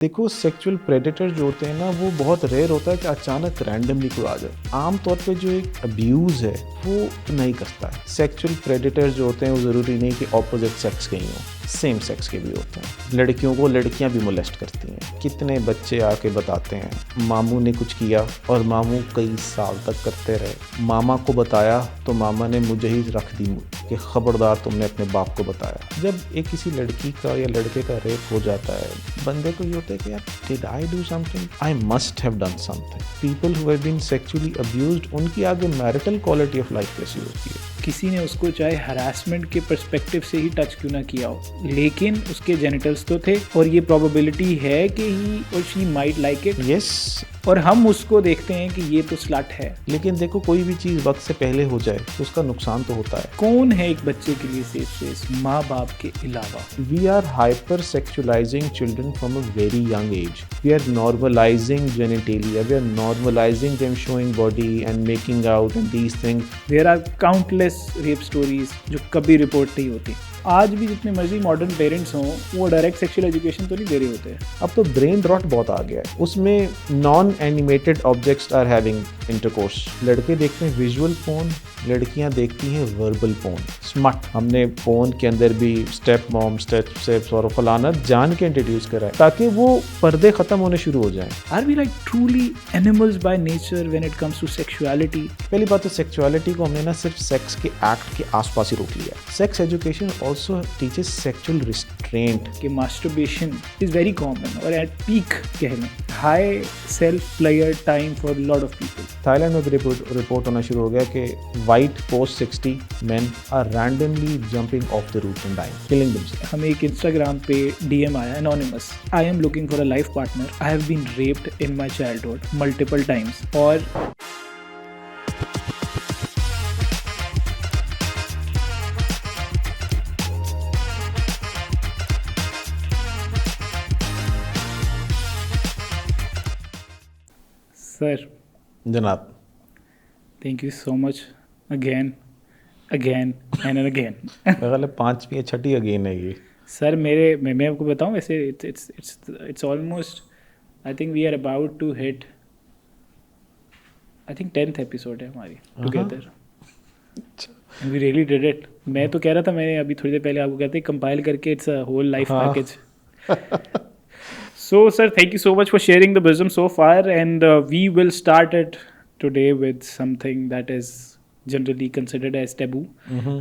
देखो sexual predator जो होते हैं ना वो बहुत रेयर होता है कि अचानक रैंडमली कोई आ जाए। आमतौर पे जो एक अब्यूज़ है वो नहीं करता है। सेक्सुअल प्रेडेटर जो होते हैं वो ज़रूरी नहीं कि ऑपोजिट सेक्स के ही हों, सेम सेक्स के भी होते हैं। लड़कियों को लड़कियां भी मोलेस्ट करती हैं। कितने बच्चे आके बताते हैं मामू ने कुछ किया और मामू कई साल तक करते रहे। मामा को बताया तो मामा ने मुझे ही रख दी कि खबरदार तुमने अपने बाप को बताया। जब एक किसी लड़की का या लड़के का रेप हो जाता है बंदे को ये होता है कि यार did I do something, I must have done something. People who have been sexually abused उनकी आगे मैरिटल क्वालिटी ऑफ लाइफ कैसी होती है। किसी ने उसको चाहे हरासमेंट के पर्सपेक्टिव से ही टच क्यों ना किया हो, लेकिन उसके जेनिटल्स तो थे और ये प्रोबेबिलिटी है कि ही और she might like it. Yes, और हम उसको देखते हैं कि ये तो स्लट है। लेकिन देखो कोई भी चीज़ वक्त से पहले हो जाए तो उसका नुकसान तो होता है। कौन है एक बच्चे के लिए सेफ स्पेस माँ बाप के अलावा? We are hyper-sexualizing children from a very young age. We are normalizing genitalia. We are normalizing them showing body and making out and these things. There are countless rape stories जो कभी report नहीं होती। आज भी जितने मर्जी modern parents हों वो डायरेक्ट सेक्सुअल एजुकेशन तो नहीं दे रहे होते हैं। अब तो ब्रेन रॉट बहुत आ गया है। उसमें non animated objects are having intercourse. लड़के देखते हैं विजुअल फोन, लड़कियां देखती हैं वर्बल फोन। स्मट हमने फोन के अंदर भी स्टेप मॉम, स्टेप स्टेप्स और फलाना जान के इंट्रोड्यूस करा है ताकि वो पर्दे खत्म होने शुरू हो जाएं। Are we like truly animals by nature when it comes to sexuality? पहली बात तो सेक्सुअलिटी को हमने ना सिर्फ सेक्स के एक्ट के आसपास ही रोक लिया है। Sex education also teaches sexual restraint. कि मास्टरबेशन इज वेरी कॉमन और एट पीक कह लें high self pleasure time for lot of people. Thailand में भी रिपोर्ट होना शुरू हो गया कि white post 60 men are randomly jumping off the roof and dying, killing themselves. हमें एक इंस्टाग्राम पे DM आया anonymous, I am looking for a life partner, I have been raped in my childhood multiple times. और sir जनाब thank you so much again and again. मेरे ख्याल है 5वीं या 6ठी अगेन है ये। सर मैं आपको बताऊं वैसे it's almost I think we are about to hit I think 10th episode है हमारी together. We really did it. मैं तो कह रहा था, मैंने अभी थोड़ी देर पहले आपको कहते कंपाइल करके it's a whole life package. So sir, thank you so much for sharing the wisdom so far, and we will start it today with something that is generally considered as taboo.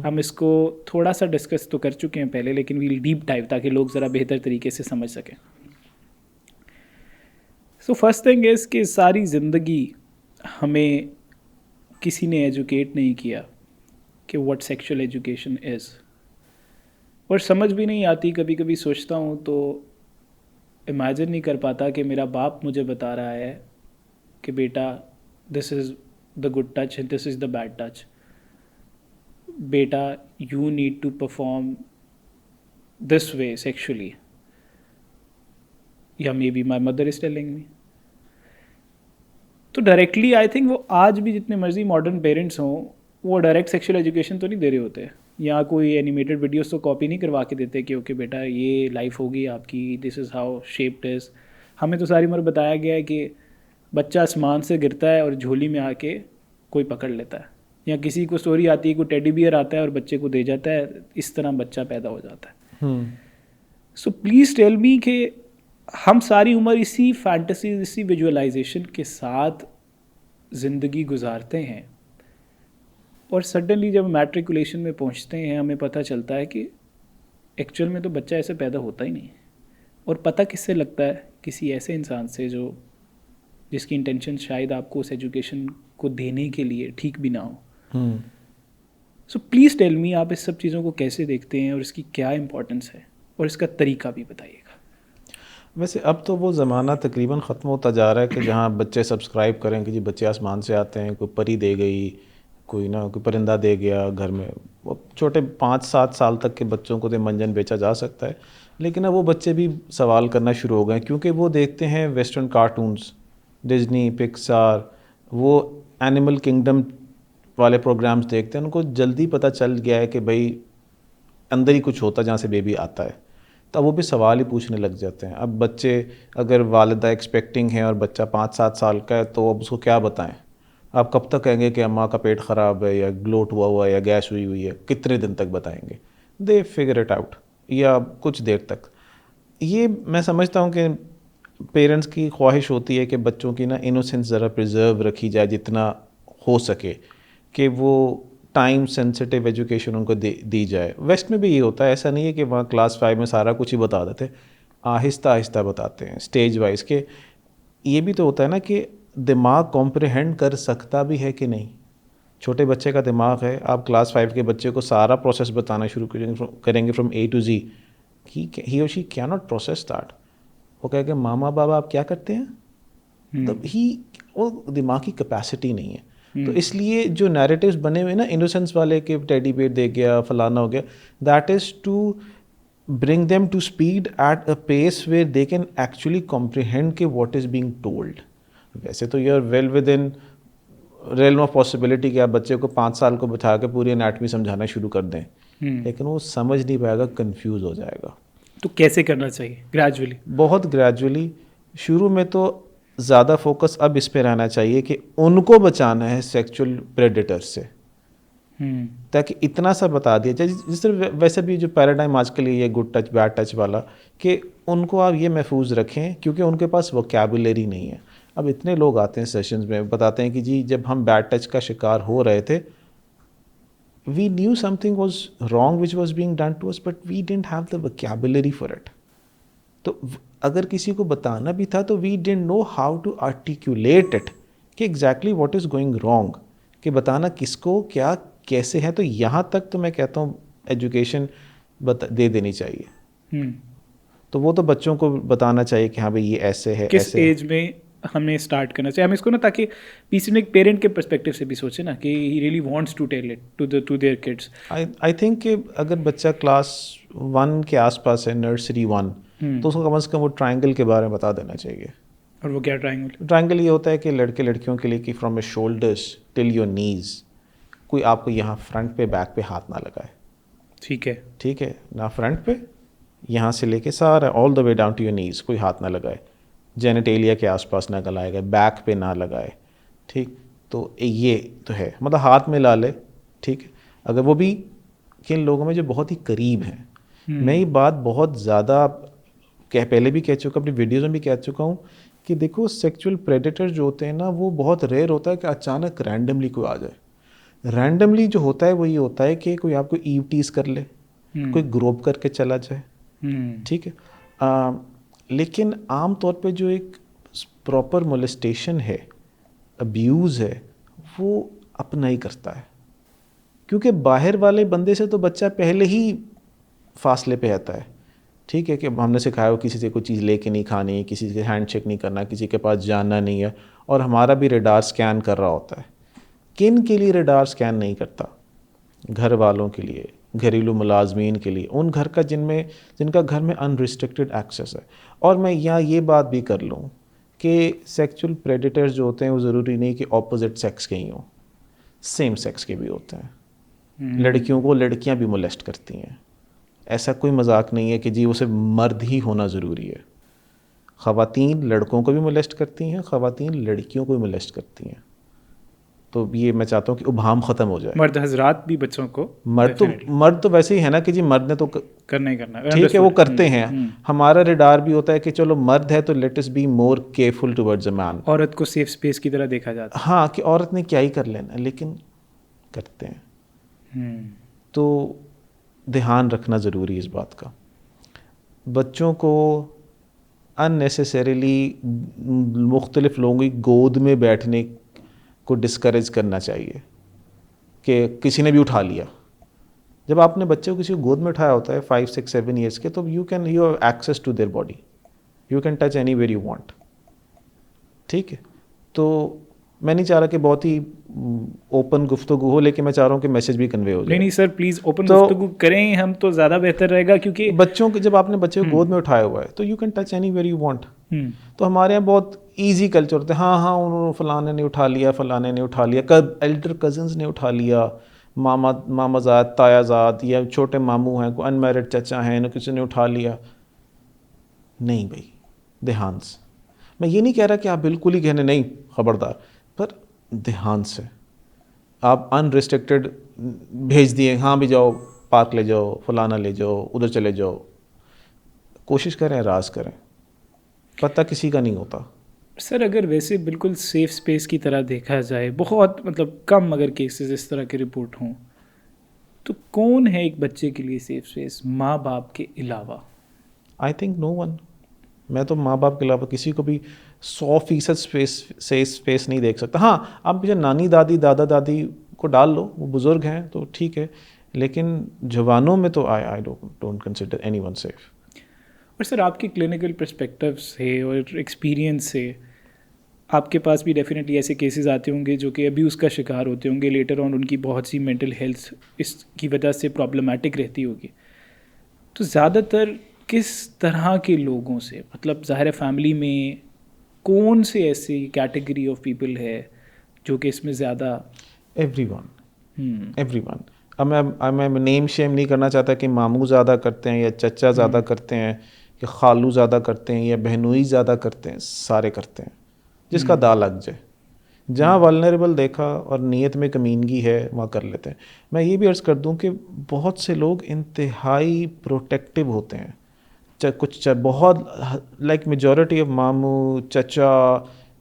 हम इसको थोड़ा सा discuss तो कर चुके हैं पहले, लेकिन we'll deep dive ताकि लोग ज़रा बेहतर तरीके से समझ सकें। So first thing is कि सारी ज़िंदगी हमें किसी ने एजुकेट नहीं किया कि what sexual education is, और समझ भी नहीं आती। कभी कभी सोचता हूँ तो इमेजिन नहीं कर पाता कि मेरा बाप मुझे बता रहा है कि बेटा this is the good touch and this is the bad touch. बेटा you need to perform this way sexually, या maybe my mother is telling me. तो डायरेक्टली आई थिंक वो आज भी जितने मर्जी मॉडर्न पेरेंट्स हों वो डायरेक्ट सेक्शुअल एजुकेशन तो नहीं दे रहे होते, या कोई एनिमेटेड वीडियोस तो कॉपी नहीं करवा के देते कि ओके बेटा ये लाइफ होगी आपकी, this is how shaped is. हमें तो सारी उम्र बताया गया है कि बच्चा आसमान से गिरता है और झोली में आके कोई पकड़ लेता है, या किसी को स्टोरी आती है कोई टेडी बियर आता है और बच्चे को दे जाता है, इस तरह बच्चा पैदा हो जाता है। सो प्लीज़ टेल मी कि हम सारी उम्र इसी फैंटेसी, इसी विजुअलाइजेशन के साथ ज़िंदगी गुजारते हैं, और सडनली जब मैट्रिकुलेशन में पहुंचते हैं हमें पता चलता है कि एक्चुअल में तो बच्चा ऐसे पैदा होता ही नहीं। और पता किससे लगता है? किसी ऐसे इंसान से जो जिसकी इंटेंशन शायद आपको उस एजुकेशन को देने के लिए ठीक भी ना हो। सो प्लीज़ टेल मी, आप इस सब चीज़ों को कैसे देखते हैं और इसकी क्या इंपॉर्टेंस है, और इसका तरीका भी बताइएगा। वैसे अब तो वो ज़माना तकरीबन ख़त्म होता जा रहा है कि जहाँ बच्चे सब्सक्राइब करें कि जी बच्चे आसमान से आते हैं, कोई परी दे गई, कोई परिंदा दे गया घर में। वो छोटे 5-7 साल तक के बच्चों को तो मंजन बेचा जा सकता है, लेकिन अब वो बच्चे भी सवाल करना शुरू हो गए क्योंकि वो देखते हैं वेस्टर्न कार्टून्स, डिज्नी, पिक्सार, वो एनिमल किंगडम वाले प्रोग्राम्स देखते हैं। उनको जल्दी पता चल गया है कि भाई अंदर ही कुछ होता है जहाँ से बेबी आता है। तब वो भी सवाल ही पूछने लग जाते हैं। अब बच्चे अगर वालिदा एक्सपेक्टिंग है और बच्चा 5-7 साल का है तो अब उसको क्या बताएं? आप कब तक कहेंगे कि अम्मा का पेट ख़राब है या ग्लोट हुआ है या गैस हुई है? कितने दिन तक बताएंगे? दे फिगर इट आउट, या कुछ देर तक। ये मैं समझता हूँ कि पेरेंट्स की ख्वाहिश होती है कि बच्चों की ना इनोसेंस ज़रा प्रिजर्व रखी जाए जितना हो सके, कि वो टाइम सेंसिटिव एजुकेशन उनको दी जाए। वेस्ट में भी ये होता है, ऐसा नहीं है कि वहाँ क्लास 5 में सारा कुछ ही बता देते, आहिस्ता आहिस्ता बताते हैं स्टेज वाइज के। ये भी तो होता है ना कि दिमाग कॉम्प्रहेंड कर सकता भी है कि नहीं। छोटे बच्चे का दिमाग है, आप क्लास 5 के बच्चे को सारा प्रोसेस बताना शुरू करेंगे फ्रॉम A to Z, ही और she can not process that. वो कहेगा मामा बाबा आप क्या करते हैं, मतलब वो दिमाग की कैपेसिटी नहीं है। तो इसलिए जो नैरेटिव्स बने हुए ना इनोसेंस वाले कि टेडी बेयर दे गया फलाना हो गया, that is to bring them to speed at a pace where they can actually comprehend के व्हाट इज़ बीइंग टोल्ड। वैसे तो you are well within realm of possibility कि आप बच्चे को 5 साल को बिठा के पूरी एनाटमी समझाना शुरू कर दें, लेकिन वो समझ नहीं पाएगा, कंफ्यूज हो जाएगा। तो कैसे करना चाहिए? ग्रेजुअली? बहुत ग्रेजुअली। शुरू में तो ज़्यादा फोकस अब इस पे रहना चाहिए कि उनको बचाना है सेक्सुअल प्रेडेटर से, ताकि इतना सा बता दिया जाए। जिस तरह वैसे भी जो पैराडाइम आजकल ये गुड टच बैड टच वाला, कि उनको आप ये महफूज रखें क्योंकि उनके पास वोकैबुलरी नहीं है। अब इतने लोग आते हैं सेशंस में, बताते हैं कि जी जब हम बैड टच का शिकार हो रहे थे, we knew something was wrong which was being done to us, but we didn't have the vocabulary for it. तो अगर किसी को बताना भी था तो we didn't know how to articulate it कि exactly what is going wrong, कि बताना किसको क्या कैसे है। तो यहाँ तक तो मैं कहता हूँ एजुकेशन दे देनी चाहिए। तो वो तो बच्चों को बताना चाहिए कि हाँ भाई ये ऐसे है, किस ऐसे एज में हमें स्टार्ट करना चाहिए हम इसको ना, ताकि पीछे में एक पेरेंट के पर्सपेक्टिव से भी सोचे ना कि he really wants to tell it to their kids. I think कि अगर बच्चा क्लास 1 के आसपास है, नर्सरी 1, तो उसको कम से कम वो ट्रायंगल के बारे में बता देना चाहिए। और वो क्या ट्रायंगल? ट्रायंगल ये होता है कि लड़के लड़कियों के लिए कि from your shoulders till your knees, कोई आपको यहाँ फ्रंट पे बैक पे हाथ ना लगाए। ठीक है, ठीक है ना, फ्रंट पे यहाँ से लेके सारा all the way down to your knees कोई हाथ ना लगाए, जेनिटेलिया के आसपास ना लगाएगा, बैक पे ना लगाए। ठीक, तो ये तो है, मतलब हाथ में ला ले। ठीक है, अगर वो भी किन लोगों में जो बहुत ही करीब हैं। मैं ये बात बहुत ज़्यादा पहले भी कह चुका, अपनी वीडियोज़ में भी कह चुका हूँ कि देखो सेक्सुअल प्रेडेटर जो होते हैं ना, वो बहुत रेयर होता है कि अचानक रैंडमली कोई आ जाए। रैंडमली जो होता है वो ये होता है कि कोई आपको ईव टीज कर ले, कोई ग्रोप करके चला जाए। ठीक है, लेकिन आम तौर पे जो एक प्रॉपर मोलेस्टेशन है, अब्यूज़ है, वो अपना ही करता है, क्योंकि बाहर वाले बंदे से तो बच्चा पहले ही फासले पे आता है। ठीक है, कि हमने सिखाया हो किसी से कोई चीज़ लेके नहीं खानी, किसी से हैंडशेक नहीं करना, किसी के पास जाना नहीं है, और हमारा भी रेडार स्कैन कर रहा होता है। किन के लिए रेडार स्कैन नहीं करता? घर वालों के लिए, घरेलू मुलाजमीन के लिए, उन घर का जिनका घर में अनरिस्ट्रिक्टेड एक्सेस है। और मैं यहाँ ये बात भी कर लूँ कि सेक्सुअल प्रेडेटर्स जो होते हैं वो ज़रूरी नहीं कि ऑपोजिट सेक्स के ही हों, सेम सेक्स के भी होते हैं। लड़कियों को लड़कियाँ भी मोलेस्ट करती हैं, ऐसा कोई मजाक नहीं है कि जी उसे मर्द ही होना ज़रूरी है। ख़वातीन लड़कों को भी मोलेस्ट करती हैं, ख़वातीन लड़कियों को भी मोलेस्ट करती हैं। तो ये मैं चाहता हूँ कि उभाम ख़त्म हो जाए। मर्द हजरात भी बच्चों को, मर्द तो वैसे ही है ना कि जी मर्द ने तो करना ही करना, ठीक है, वो करते हैं। हमारा रेडार भी होता है कि चलो मर्द है तो let us be more careful towards a man. औरत को सेफ स्पेस की तरह देखा जाता है। हाँ, कि औरत ने क्या ही कर लेना, लेकिन करते हैं। तो ध्यान रखना ज़रूरी है इस बात का। बच्चों को अननेसेसरीली मुख्तलिफ लोगों की गोद में बैठने को डिस्करेज करना चाहिए कि किसी ने भी उठा लिया। जब आपने बच्चे को किसी को गोद में उठाया होता है 5, 6, 7 ईयर्स के, तो you have access to their body, you can touch anywhere you want. ठीक है, तो मैं नहीं चाह रहा कि बहुत ही ओपन गुफ्तगू हो, लेकिन मैं चाह रहा हूँ कि मैसेज भी कन्वे हो जाए। नहीं सर, प्लीज़ ओपन गुफ्तगू करें हम, तो ज़्यादा बेहतर रहेगा, क्योंकि बच्चों के जब आपने बच्चे को गोद में उठाया हुआ है तो you can touch anywhere you want. तो हमारे यहाँ बहुत ईजी कल्चर होता है, हाँ उन्होंने फलाने ने उठा लिया, फलाने ने उठा लिया, एल्डर कजन्स ने उठा लिया, मामाजाद, तायाजाद, या छोटे मामू हैं, कोई अनमैरिड चचा हैं, किसी ने उठा लिया। नहीं भाई, ध्यान से। मैं ये नहीं कह रहा कि आप बिल्कुल ही कहने नहीं, खबरदार, पर ध्यान से। आप अनरिस्ट्रिक्टेड भेज दिए, हाँ भी जाओ, पार्क ले जाओ, फलाना ले जाओ, उधर चले जाओ, कोशिश करें, राज करें, पता किसी का नहीं होता। सर अगर वैसे बिल्कुल सेफ स्पेस की तरह देखा जाए, बहुत मतलब कम अगर केसेस इस तरह के रिपोर्ट हों, तो कौन है एक बच्चे के लिए सेफ स्पेस माँ बाप के अलावा? I think no one. मैं तो माँ बाप के अलावा किसी को भी 100% स्पेस नहीं देख सकता। हाँ, आप मुझे नानी दादी दादा दादी को डाल लो, वो बुज़ुर्ग हैं तो ठीक है, लेकिन जवानों में तो I don't consider any one safe. और सर आपके क्लिनिकल पर्सपेक्टिव से और एक्सपीरियंस से आपके पास भी डेफिनेटली ऐसे केसेस आते होंगे जो कि अब्यूज़ का शिकार होते होंगे, लेटर ऑन उनकी बहुत सी मेंटल हेल्थ इसकी वजह से प्रॉब्लमेटिक रहती होगी। तो ज़्यादातर किस तरह के लोगों से, मतलब ज़ाहिर है फैमिली में कौन से ऐसी कैटेगरी ऑफ पीपल है जो कि इसमें ज़्यादा? एवरीवन। अब मैं नेम शेम नहीं करना चाहता कि मामू ज़्यादा करते हैं या चचा ज़्यादा करते हैं या खालू ज़्यादा करते हैं या बहनोई ज़्यादा करते हैं, सारे करते हैं, जिसका दा लग जाए। जहाँ वल्नरेबल देखा और नीयत में कमीनगी है वहाँ कर लेते हैं। मैं ये भी अर्ज़ कर दूँ कि बहुत से लोग इंतहाई प्रोटेक्टिव होते हैं, बहुत लाइक मेजॉरिटी ऑफ मामू, चचा,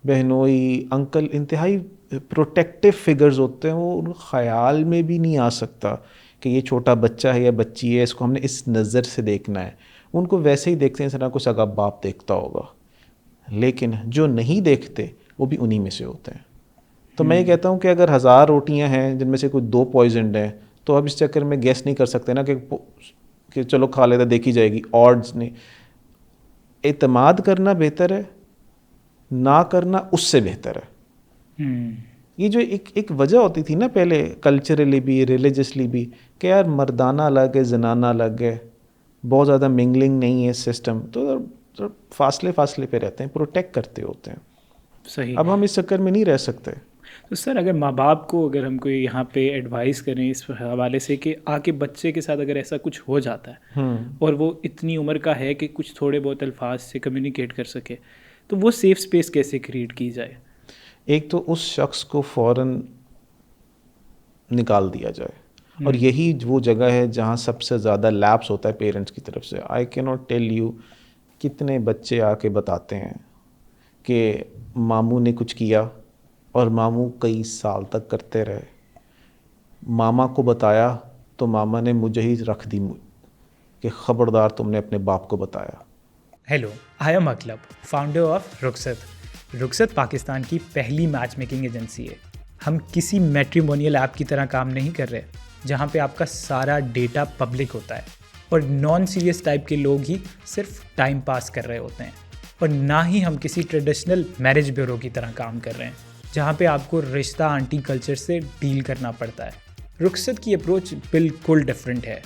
बहनोई, अंकल इंतहाई प्रोटेक्टिव फिगर्स होते हैं। वो उन ख्याल में भी नहीं आ सकता कि ये छोटा बच्चा है या बच्ची है, इसको हमने इस नज़र से देखना है। उनको वैसे ही देखते हैं जैसे कुछ अगर बाप देखता होगा, लेकिन जो नहीं देखते वो भी उन्हीं में से होते हैं। तो मैं ये कहता हूँ कि अगर 1000 रोटियाँ हैं जिनमें से कोई 2 पॉइजनड हैं, तो अब इस चक्कर में गेस नहीं कर सकते ना कि चलो खा लेता, देखी जाएगी, ऑड्स नहीं। एतमाद करना बेहतर है, ना करना उससे बेहतर है। ये जो एक वजह होती थी ना पहले, कल्चरली भी रिलीजियसली भी, कि यार मर्दाना अलग है, जनाना अलग है, बहुत ज़्यादा मिंगलिंग नहीं है सिस्टम, तो फासले पे रहते हैं, प्रोटेक्ट करते होते हैं। सही। अब हम इस चक्कर में नहीं रह सकते। तो सर अगर माँ बाप को अगर हम कोई यहाँ पे एडवाइस करें इस हवाले से कि आके बच्चे के साथ अगर ऐसा कुछ हो जाता है और वो इतनी उम्र का है कि कुछ थोड़े बहुत अल्फाज से कम्युनिकेट कर सके, तो वो सेफ स्पेस कैसे क्रिएट की जाए? एक तो उस शख्स को फ़ौरन निकाल दिया जाए, और यही वो जगह है जहाँ सबसे ज़्यादा लैप्स होता है पेरेंट्स की तरफ से। I cannot tell you कितने बच्चे आके बताते हैं कि मामू ने कुछ किया और मामू कई साल तक करते रहे। मामा को बताया तो मामा ने मुझे ही रख दी कि ख़बरदार तुमने अपने बाप को बताया। हेलो, आई एम अकलब, फाउंडर ऑफ रुखसत। रुखसत पाकिस्तान की पहली मैच मेकिंग एजेंसी है। हम किसी मैट्रिमोनियल ऐप की तरह काम नहीं कर रहे जहाँ पे आपका सारा डेटा पब्लिक होता है और नॉन सीरियस टाइप के लोग ही सिर्फ टाइम पास कर रहे होते हैं, और ना ही हम किसी ट्रेडिशनल मैरिज ब्यूरो की तरह काम कर रहे हैं जहाँ पे आपको रिश्ता आंटी कल्चर से डील करना पड़ता है। रुखसत की अप्रोच बिल्कुल डिफरेंट है।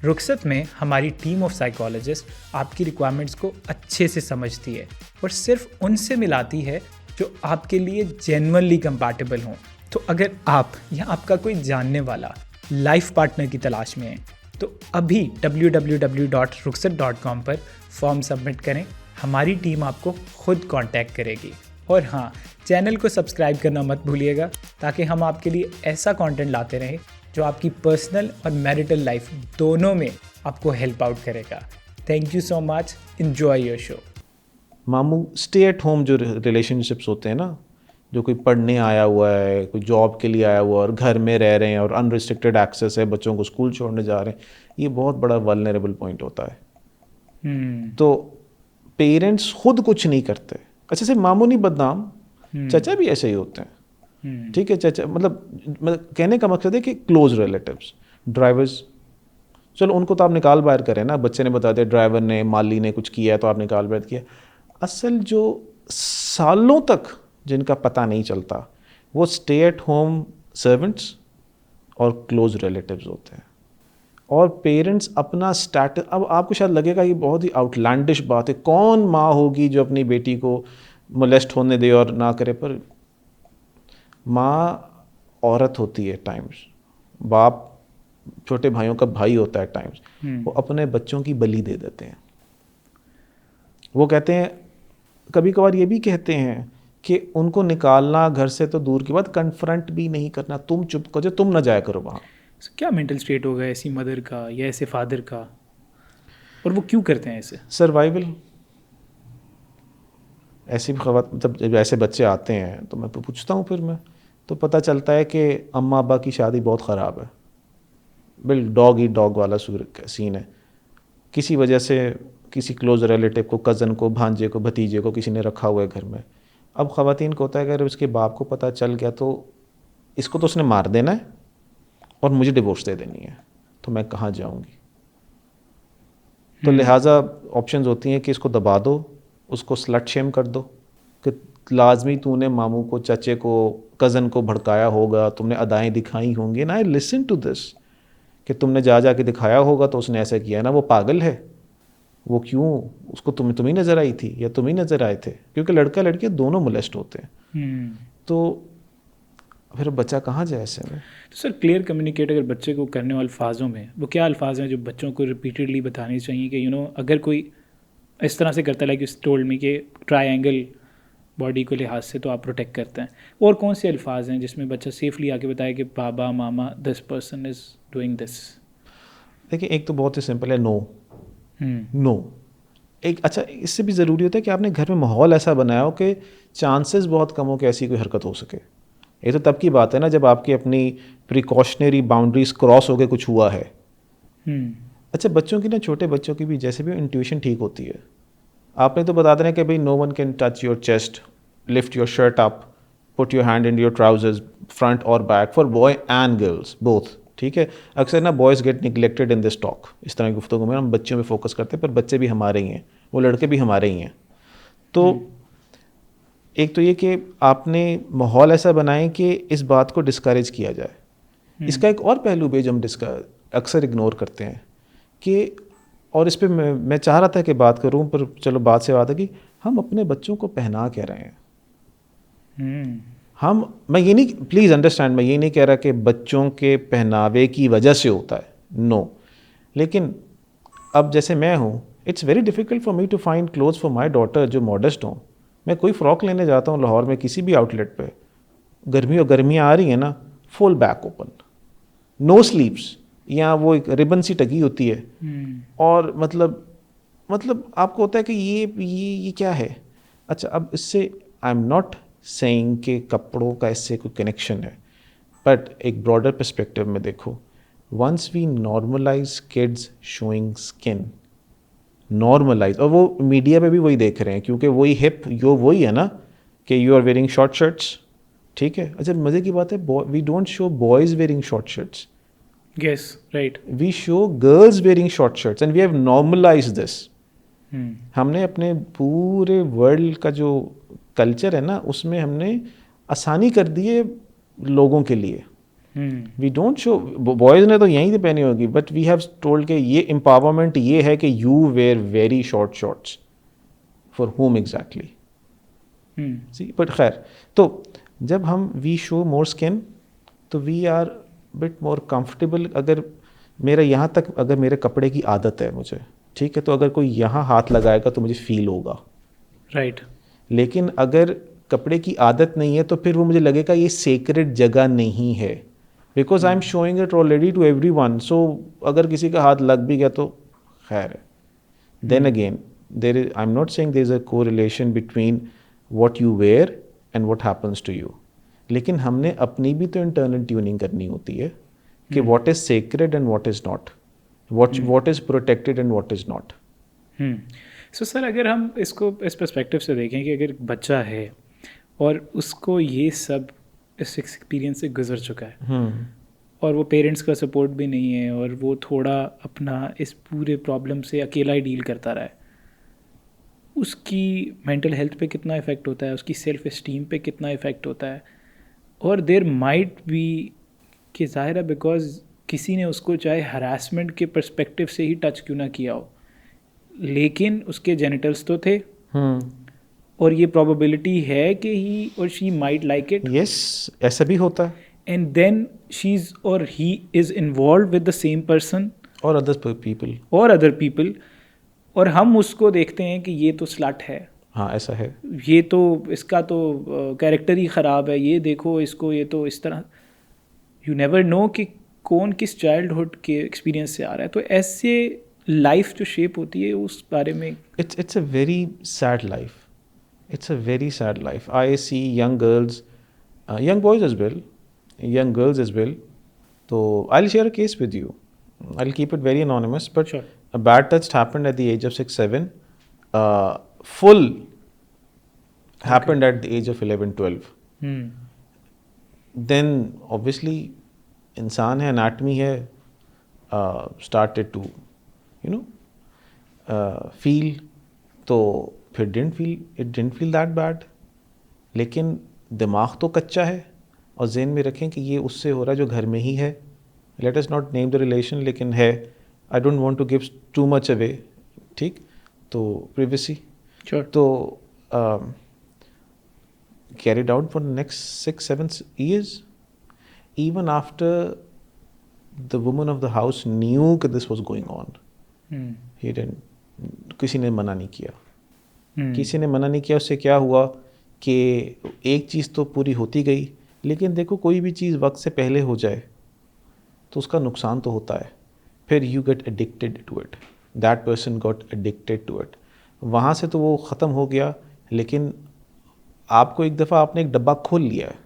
रुखसत में हमारी टीम ऑफ साइकोलॉजिस्ट आपकी रिक्वायरमेंट्स को अच्छे से समझती है और सिर्फ उनसे मिलाती है जो आपके लिए जेन्युइनली कंपैटिबल हों। तो अगर आप या आपका कोई जानने वाला लाइफ पार्टनर की तलाश में है तो अभी www.rukhsat.com पर फॉर्म सबमिट करें। हमारी टीम आपको खुद कांटेक्ट करेगी। और हाँ, चैनल को सब्सक्राइब करना मत भूलिएगा ताकि हम आपके लिए ऐसा कंटेंट लाते रहें जो आपकी पर्सनल और मैरिटल लाइफ दोनों में आपको हेल्प आउट करेगा। Thank you so much, enjoy your show. मामू स्टे एट होम जो रिलेशनशिप्स होते हैं ना, जो कोई पढ़ने आया हुआ है, कोई जॉब के लिए आया हुआ है और घर में रह रहे हैं और अनरिस्ट्रिक्टेड एक्सेस है, बच्चों को स्कूल छोड़ने जा रहे हैं, ये बहुत बड़ा वल्नरेबल पॉइंट होता है। तो पेरेंट्स खुद कुछ नहीं करते। अच्छा से मामू नहीं बदनाम, चचा भी ऐसे ही होते हैं। ठीक है, चचा मतलब कहने का मकसद है कि क्लोज रिलेटिव्स, ड्राइवर्स, चलो उनको तो आप निकाल बाहर करें ना, बच्चे ने बता दिया ड्राइवर ने, माली ने कुछ किया है तो आप निकाल बाहर किया। असल जो सालों तक जिनका पता नहीं चलता वो स्टे एट होम सर्वेंट्स और क्लोज रिलेटिव्स होते हैं। और पेरेंट्स अपना स्टेटस, अब आपको शायद लगेगा ये बहुत ही आउटलैंडिश बात है, कौन माँ होगी जो अपनी बेटी को मोलेस्ट होने दे और ना करे, पर माँ औरत होती है टाइम्स, बाप छोटे भाइयों का भाई होता है टाइम्स, वो अपने बच्चों की बलि दे देते हैं। वो कहते हैं, कभी कभार ये भी कहते हैं कि उनको निकालना घर से तो दूर की बात, कन्फ्रंट भी नहीं करना, तुम चुप कर जाओ, तुम ना जाया करो वहाँ। So, क्या मेंटल स्टेट होगा ऐसी मदर का या ऐसे फादर का, और वो क्यों करते हैं ऐसे? सर्वाइवल। ऐसी भी खबर, मतलब जब ऐसे बच्चे आते हैं तो मैं पूछता हूँ, फिर मैं तो पता चलता है कि अम्मा अब्बा की शादी बहुत ख़राब है, बिल डॉग ईट डॉग वाला सीन है। किसी वजह से किसी क्लोज रिलेटिव को, कज़न को, भांजे को, भतीजे को किसी ने रखा हुआ है घर में। अब ख़वातीन को होता है कि अगर उसके बाप को पता चल गया तो इसको तो उसने मार देना है और मुझे डिवोर्स दे देनी है, तो मैं कहाँ जाऊँगी। तो लिहाजा ऑप्शंस होती हैं कि इसको दबा दो, उसको स्लट शेम कर दो कि लाजमी तूने मामू को, चचे को, कज़न को भड़काया होगा, तुमने अदाएं दिखाई होंगी ना, आई लिसन टू दिस, कि तुमने जा के दिखाया होगा तो उसने ऐसा किया ना, वो पागल है, वो क्यों, उसको तुम ही नज़र आई थी या तुम ही नज़र आए थे, क्योंकि लड़का लड़की दोनों मोलेस्ट होते हैं। तो फिर बच्चा कहाँ जाए ऐसे में। तो सर क्लियर कम्युनिकेट अगर बच्चे को करने वाले अल्फाजों में, वो क्या अल्फाज हैं जो बच्चों को रिपीटेडली बताने चाहिए कि अगर कोई इस तरह से करता है, लाइक इस टोल्ड मी कि ट्रायंगल बॉडी को लिहाज से तो आप प्रोटेक्ट करते हैं, और कौन से अल्फाज हैं जिसमें बच्चा सेफली आके बताए कि बाबा मामा this person is doing this? देखिए, एक तो बहुत ही सिंपल है, नो। नो एक अच्छा, इससे भी ज़रूरी होता है कि आपने घर में माहौल ऐसा बनाया हो कि चांसेस बहुत कम हो कि ऐसी कोई हरकत हो सके। ये तो तब की बात है ना जब आपकी अपनी प्रिकॉशनरी बाउंड्रीज क्रॉस हो गए, कुछ हुआ है। अच्छा, बच्चों की ना, छोटे बच्चों की भी जैसे भी इंट्यूशन ठीक होती है। आपने तो बता देना कि भाई no one can touch your chest, lift your shirt up, put your hand in your trousers, front और back, for boy and girls both. ठीक है, अक्सर ना boys get neglected in this talk, इस तरह की गुफ्तगू में हम बच्चों पे फोकस करते हैं, पर बच्चे भी हमारे ही हैं, वो लड़के भी हमारे ही हैं। तो एक तो ये कि आपने माहौल ऐसा बनाएं कि इस बात को डिस्करेज किया जाए। इसका एक और पहलू भी जो हम अक्सर इग्नोर करते हैं कि, और इस पर मैं चाह रहा था कि बात करूं, पर चलो बात से बात है कि हम अपने बच्चों को पहना क्या रहे हैं। मैं ये नहीं, प्लीज़ अंडरस्टैंड, मैं ये नहीं कह रहा कि बच्चों के पहनावे की वजह से होता है, नो। लेकिन अब जैसे मैं हूँ, it's very difficult for me to find clothes for my daughter जो मॉडेस्ट हों। मैं कोई फ़्रॉक लेने जाता हूँ लाहौर में किसी भी आउटलेट पे, गर्मियाँ आ रही हैं ना, full back open, no sleeves, या वो एक रिबन सी टकी होती है, और मतलब आपको होता है कि ये क्या है। अच्छा, अब इससे आई एम नॉट सेइंग कि कपड़ों का इससे कोई कनेक्शन है, बट एक ब्रॉडर पर्सपेक्टिव में देखो, once we normalise kids showing skin, normalise, और वो मीडिया पे भी वही देख रहे हैं, क्योंकि वही हिप यो वही है ना कि you are wearing short shirts. ठीक है, अच्छा मज़े की बात है, we don't show boys wearing short shirts, Yes, right. We show girls wearing short shirts, and we have normalised this. हमने अपने पूरे वर्ल्ड का जो कल्चर है ना, उसमें हमने आसानी कर दी है लोगों के लिए। वी डोंट शो, बॉयज़ ने तो यहीं से पहनी होगी, बट वी हैव टोल्ड कि ये एम्पावरमेंट ये है कि you wear very short shorts, for home exactly. See, but खैर, तो जब हम वी शो मोर स्किन, तो we are bit more comfortable. अगर मेरा यहाँ तक, अगर मेरे कपड़े की आदत है मुझे, ठीक है, तो अगर कोई यहाँ हाथ लगाएगा तो मुझे फील होगा, राइट। लेकिन अगर कपड़े की आदत नहीं है तो फिर वो मुझे लगेगा ये सेक्रेड जगह नहीं है, because I am showing it already to everyone. So अगर किसी का हाथ लग भी गया तो खैर है। Then again, there is, I am not saying there is a correlation between what you wear and what happens to you, लेकिन हमने अपनी भी तो इंटरनल ट्यूनिंग करनी होती है कि what is sacred and what is not, what is protected and what is not. So sir, अगर हम इसको इस पर्सपेक्टिव से देखें कि अगर बच्चा है और उसको ये सब इस एक्सपीरियंस से गुजर चुका है, और वो पेरेंट्स का सपोर्ट भी नहीं है, और वो थोड़ा अपना इस पूरे प्रॉब्लम से अकेला ही डील करता रहा है, उसकी मेंटल हेल्थ पे कितना इफ़ेक्ट होता है, उसकी सेल्फ इस्टीम पे कितना इफ़ेक्ट होता है। और देर माइट बी कि ज़ाहिर है बिकॉज किसी ने उसको चाहे हरासमेंट के पर्सपेक्टिव से ही टच क्यों ना किया हो, लेकिन उसके जेनिटल्स तो थे, और ये प्रोबेबिलिटी है कि ही और she might like it. Yes, ऐसा भी होता है। एंड देन शी इज़ और he is involve with the same person और अदर पीपल, और अदर पीपल, और हम उसको देखते हैं कि ये तो स्लट है, हाँ ऐसा है। ये तो इसका तो कैरेक्टर ही ख़राब है, ये देखो इसको, ये तो इस तरह। यू नेवर नो कि कौन किस चाइल्डहुड के एक्सपीरियंस से आ रहा है। तो ऐसे लाइफ जो शेप होती है उस बारे में It's a very sad life. It's a very sad life. I see young girls, young boys as well, young girls as well. So I'll share a case with you. I'll keep it very anonymous, but Sure. a bad touch happened at the age of 6, 7. Full happened at the age of 11, 12. Then obviously इंसान है, anatomy है, started to you know feel, तो फिर it didn't feel that bad. लेकिन दिमाग तो कच्चा है, और ज़हन में रखें कि ये उससे हो रहा है जो घर में ही है. Let us not name the relation, लेकिन है. I don't want to give too much away, ठीक, तो प्रिवेसी. Sure. तो carried out for the next 6, 7 years. Even after the woman of the house knew that this was going on, he didn't. किसी ने मना नहीं किया. किसी ने मना नहीं किया. उससे क्या हुआ कि एक चीज़ तो पूरी होती गई, लेकिन देखो कोई भी चीज़ वक्त से पहले हो जाए तो उसका नुकसान तो होता है. फिर you get addicted to it. That person got addicted to it. वहाँ से तो वो ख़त्म हो गया, लेकिन आपको एक दफ़ा आपने एक डब्बा खोल लिया है,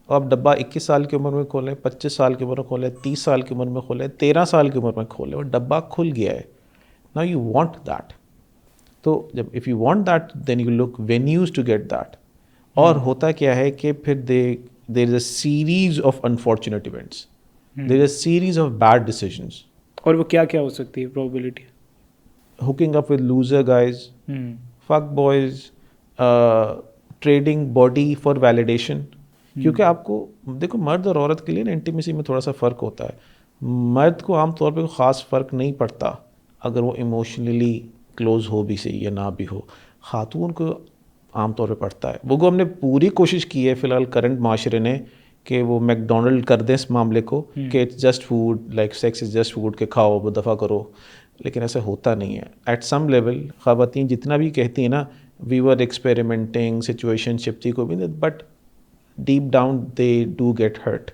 और आप डब्बा 21 साल की उम्र में खोलें, 25 साल की उम्र में खोलें, 30 साल की उम्र में खोलें, 13 साल की उम्र में खोलें, और डब्बा खुल गया है. Now you want that. तो जब if you want that then you look venues to get that. और होता क्या है कि फिर there is a series of unfortunate events, there is a series of bad decisions. और वो क्या क्या हो सकती है probability? Hooking up with loser guys, fuck boys, trading body for validation. क्योंकि आपको देखो, मर्द और औरत के लिए ना इंटीमेसी में थोड़ा सा फ़र्क होता है. मर्द को आमतौर पे कोई ख़ास फ़र्क नहीं पड़ता अगर वो इमोशनली क्लोज हो भी सही या ना भी हो. खातून को आमतौर पे पड़ता है. वो हमने पूरी कोशिश की है फ़िलहाल करंट माशरे ने कि वो मैकडोनल्ड कर दें इस मामले को कि it's just food, like sex is just food, के खाओ वो दफ़ा करो, लेकिन ऐसा होता नहीं है. एट सम लेवल ख़वातीन जितना भी कहती हैं ना वी वर एक्सपेरिमेंटिंग, सिचुएशनशिप थी, को भी, but deep down they do get hurt.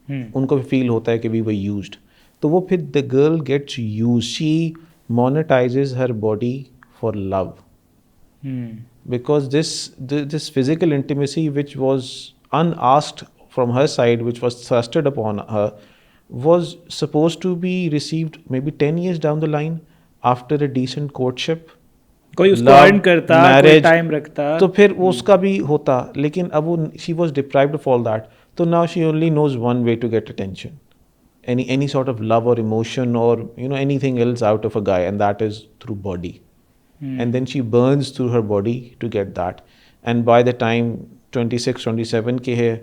उनको भी फील होता है कि वी वर यूज्ड. तो वो फिर the girl gets used, she monetises her body for love, because this physical intimacy which was unasked from her side, which was thrusted upon her, was supposed to be received maybe 10 years down the line after a decent courtship, कोई उसको love, earn करता, कोई marriage, time रखता, तो फिर वो उसका भी होता. लेकिन अब वो she was deprived of all that. So now she only knows one way to get attention, any sort of love or emotion or anything else out of a guy, and that is through body. And then she burns through her body to get that. And by the time 26, 27 के है,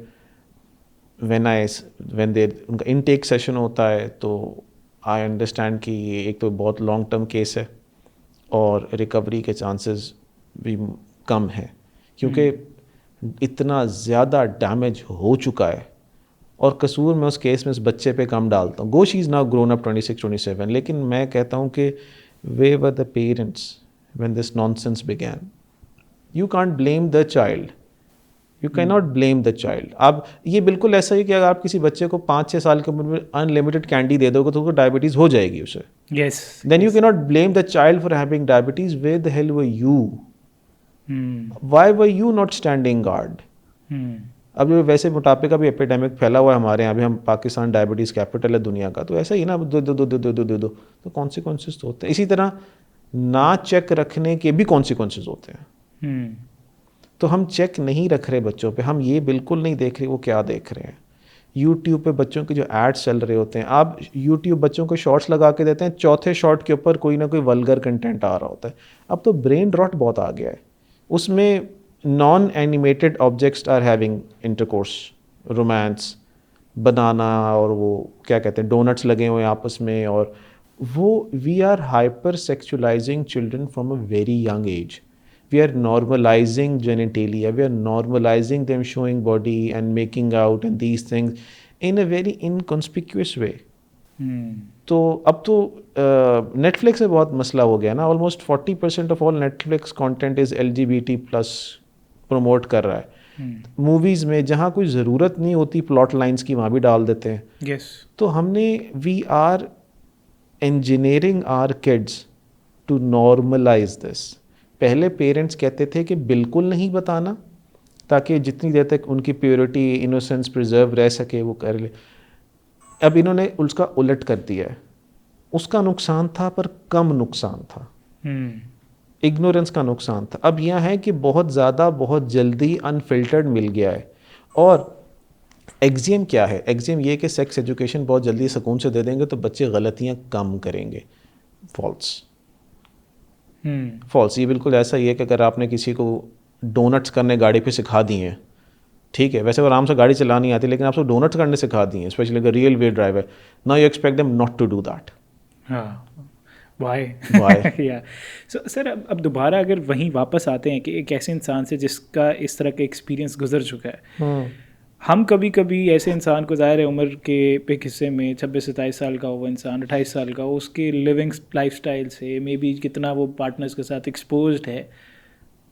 when they उनका intake session होता है, तो I understand कि ये एक तो बहुत long term case है और रिकवरी के चांसेस भी कम है, क्योंकि इतना ज़्यादा डैमेज हो चुका है. और कसूर मैं उस केस में उस बच्चे पे कम डालता हूँ. Go she is now grown up 26, 27, लेकिन मैं कहता हूँ कि where were the parents when this nonsense began. You can't blame the child. You cannot blame the child. अब ये बिल्कुल ऐसा ही कि अगर आप किसी बच्चे को 5-6 साल की उम्र में अनलिमिटेड कैंडी दे दोगे तो उसको डायबिटीज़ हो जाएगी उसे. yes, Then you cannot blame the child for having diabetes. Where the hell were you? Why were you not standing guard? अब ये वैसे मोटापे का भी एपिडेमिक फैला हुआ है हमारे यहाँ भी. हम पाकिस्तान डायबिटीज़ कैपिटल है दुनिया का, तो ऐसा ही ना दो तो कॉन्सिक्वेंसेस होते हैं. इसी तरह ना चेक रखने के भी कॉन्सिक्वेंसेस होते हैं. तो हम चेक नहीं रख रहे बच्चों पे, हम ये बिल्कुल नहीं देख रहे वो क्या देख रहे हैं. यूट्यूब पे बच्चों के जो एड्स चल रहे होते हैं, आप यूट्यूब बच्चों को शॉर्ट्स लगा के देते हैं, चौथे शॉर्ट के ऊपर कोई ना कोई वल्गर कंटेंट आ रहा होता है. अब तो ब्रेन रॉट बहुत आ गया है. उसमें non animated objects are having intercourse, romance, बनाना, और वो क्या कहते हैं डोनट्स लगे हुए हैं आपस में, और वो we are hyper sexualising children from a very young age. We are normalizing genitalia, we are normalizing them showing body and making out and these things in a very inconspicuous way. तो अब तो Netflix से बहुत मसला हो गया ना, almost 40% of all Netflix content is LGBT plus promote कर रहा है। मूवीज़ में जहाँ कोई ज़रूरत नहीं होती प्लॉट लाइंस की, वहाँ भी डाल देते हैं। यस। तो हमने we are engineering are kids to normalize this. पहले पेरेंट्स कहते थे कि बिल्कुल नहीं बताना, ताकि जितनी देर तक उनकी प्योरिटी इनोसेंस प्रिजर्व रह सके वो कर ले। अब इन्होंने उसका उलट कर दिया है। उसका नुकसान था पर कम नुकसान था, इग्नोरेंस का नुकसान था। अब यह है कि बहुत ज़्यादा बहुत जल्दी अनफिल्टर्ड मिल गया है। और एक्सियम क्या है? एक्सियम ये कि सेक्स एजुकेशन बहुत जल्दी सुकून से दे देंगे तो बच्चे गलतियाँ कम करेंगे। फॉल्स। फॉल्स। ये बिल्कुल ऐसा ही है कि अगर आपने किसी को डोनट्स करने गाड़ी पे सिखा दिए हैं, ठीक है, वैसे वो आराम से गाड़ी चलानी आती है, लेकिन आपको डोनट्स करने सिखा दिए हैं, स्पेशली अगर real way driver, now you expect them not to do that. Why Why? या सर, अब दोबारा अगर वहीं वापस आते हैं कि एक ऐसे इंसान से जिसका इस तरह का एक्सपीरियंस गुजर चुका है, हम कभी कभी ऐसे इंसान को, ज़ाहिर है उम्र के एक हिस्से में 26-27 साल का हो वो इंसान, 28 साल का हो, उसके लिविंग लाइफस्टाइल से मे बी कितना वो पार्टनर्स के साथ एक्सपोज्ड है,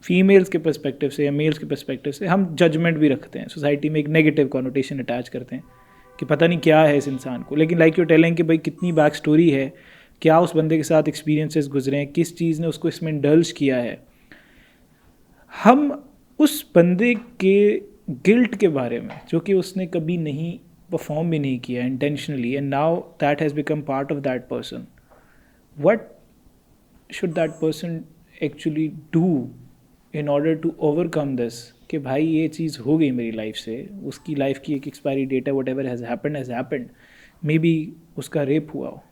फीमेल्स के पर्सपेक्टिव से या मेल्स के पर्सपेक्टिव से हम जजमेंट भी रखते हैं। सोसाइटी में एक नेगेटिव कॉनोटेशन अटैच करते हैं कि पता नहीं क्या है इस इंसान को। लेकिन लाइक यू टेलिंग कि भाई कितनी बैक स्टोरी है, क्या उस बंदे के साथ एक्सपीरियंसेस गुजरे हैं, किस चीज़ ने उसको इसमें इंडल्ज किया है। हम उस बंदे के गिल्ट के बारे में, जो कि उसने कभी नहीं परफॉर्म भी नहीं किया intentionally, and now that has become part of that person, what should that person actually do in order to overcome this, कि भाई ये चीज़ हो गई मेरी लाइफ से, उसकी लाइफ की एक एक्सपायरी डेट है, whatever has happened, maybe उसका रेप हुआ हो।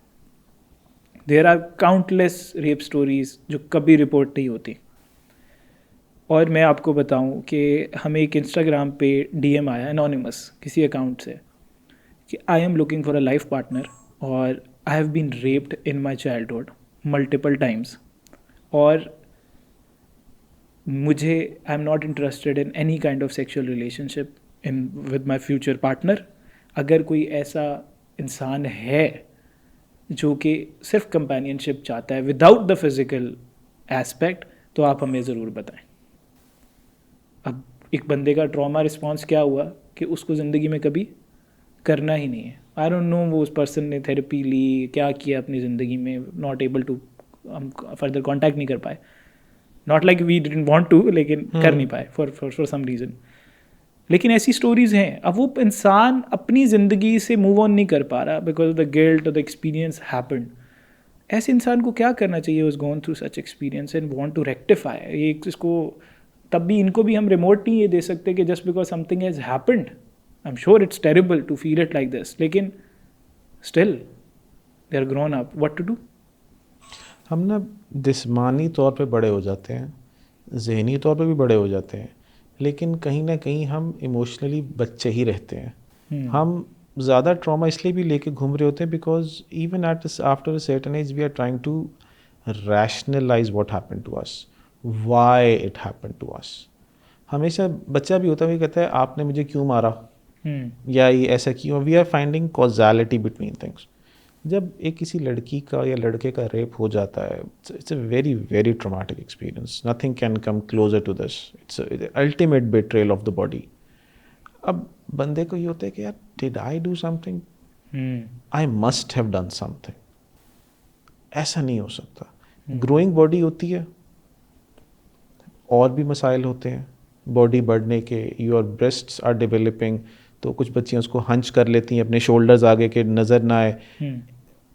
There are countless rape stories जो कभी रिपोर्ट नहीं होती। और मैं आपको बताऊं कि हमें एक इंस्टाग्राम पे DM आया एनोनिमस किसी अकाउंट से कि I am looking for a life partner और I have been raped in my childhood multiple times, और मुझे I am not interested in any kind of sexual relationship in with my future partner. अगर कोई ऐसा इंसान है जो कि सिर्फ कंपेनियनशिप चाहता है विदाउट द फिज़िकल एस्पेक्ट, तो आप हमें ज़रूर बताएं। अब एक बंदे का ट्रॉमा रिस्पॉन्स क्या हुआ कि उसको ज़िंदगी में कभी करना ही नहीं है। आई डोंट नो वो उस पर्सन ने थेरेपी ली, क्या किया अपनी ज़िंदगी में, नॉट एबल टू, हम फर्दर कॉन्टैक्ट नहीं कर पाए, not like we didn't want to, लेकिन कर नहीं पाए फॉर सम रीज़न। लेकिन ऐसी स्टोरीज़ हैं। अब वो इंसान अपनी ज़िंदगी से मूव ऑन नहीं कर पा रहा बिकॉज ऑफ द गिल्ट और द एक्सपीरियंस हैपेंड। ऐसे इंसान को क्या करना चाहिए, was gone through such experience and want to rectify ये इसको। तब भी इनको भी हम रिमोट नहीं ये दे सकते कि just because something has happened, I am sure it's terrible to feel it like this, लेकिन still they are grown up, what to do. हम ना जिस्मानी तौर पे बड़े हो जाते हैं, जहनी तौर पे भी बड़े हो जाते हैं, लेकिन कहीं ना कहीं हम इमोशनली बच्चे ही रहते हैं। हम ज़्यादा ट्रॉमा इसलिए भी लेके घूम रहे होते हैं because even after a certain age we are trying to rationalize what happened to us, why it happened to us. हमेशा बच्चा भी होता है, कहता है आपने मुझे क्यों मारा, या ये ऐसा क्यों। We are finding causality between things. जब एक किसी लड़की का या लड़के का रेप हो जाता है, it's a very very traumatic experience, nothing can come closer to this, it's ultimate betrayal of the body. अब बंदे को ये होता है कि यार did I do something, I must have done something. ऐसा नहीं हो सकता। ग्रोइंग बॉडी होती है, और भी मसाइल होते हैं बॉडी बढ़ने के, योर ब्रेस्ट्स आर डेवलपिंग, तो कुछ बच्चियाँ उसको हंच कर लेती हैं अपने शोल्डर्स आगे के नज़र ना आए,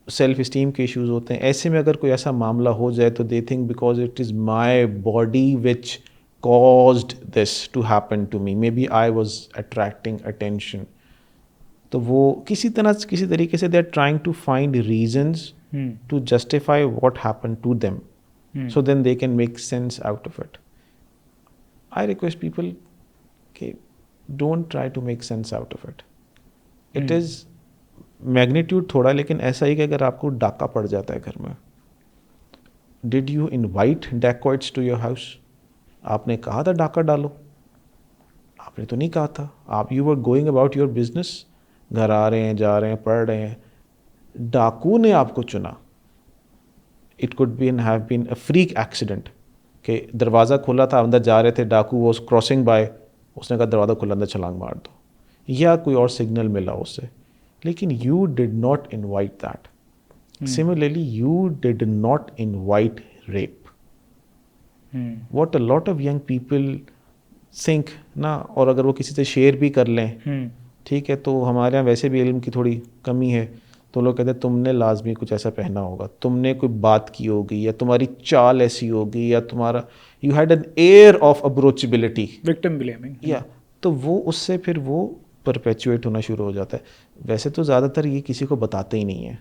सेल्फ इस्टीम के इश्यूज होते हैं। ऐसे में अगर कोई ऐसा मामला हो जाए तो they think because it is my body which caused this to happen to me, maybe I was attracting attention। तो वो किसी तरीके से they are trying to find reasons to justify what happened to them, so then they can make sense out of it। I request people, okay, don't try to make sense out of it। It is magnitude थोड़ा, लेकिन ऐसा ही कि अगर आपको डाका पड़ जाता है घर में, did you invite dacoits to your house? आपने कहा था डाका डालो? आपने तो नहीं कहा था। आप you were going about your business, घर आ रहे हैं, जा रहे हैं, पढ़ रहे हैं, डाकू ने आपको चुना, it could be have been a freak accident कि दरवाज़ा खुला था, अंदर जा रहे थे, डाकू वॉज क्रॉसिंग बाय, उसने कहा दरवाज़ा खुला, अंदर छलांग मार दो, या कोई और सिग्नल मिला उससे, लेकिन you did not invite that. Similarly, you did not invite rape. What a lot of young people think ना, और अगर वो किसी से शेयर भी कर लें, ठीक है, तो हमारे यहाँ वैसे भी इल्म की थोड़ी कमी है, तो लोग कहते हैं तुमने लाजमी कुछ ऐसा पहना होगा, तुमने कोई बात की होगी, या तुम्हारी चाल ऐसी होगी, या तुम्हारा you had an air of approachability, victim blaming. या तो वो उससे फिर वो परपेचुएट होना शुरू हो जाता है. वैसे तो ज़्यादातर ये किसी को बताते ही नहीं है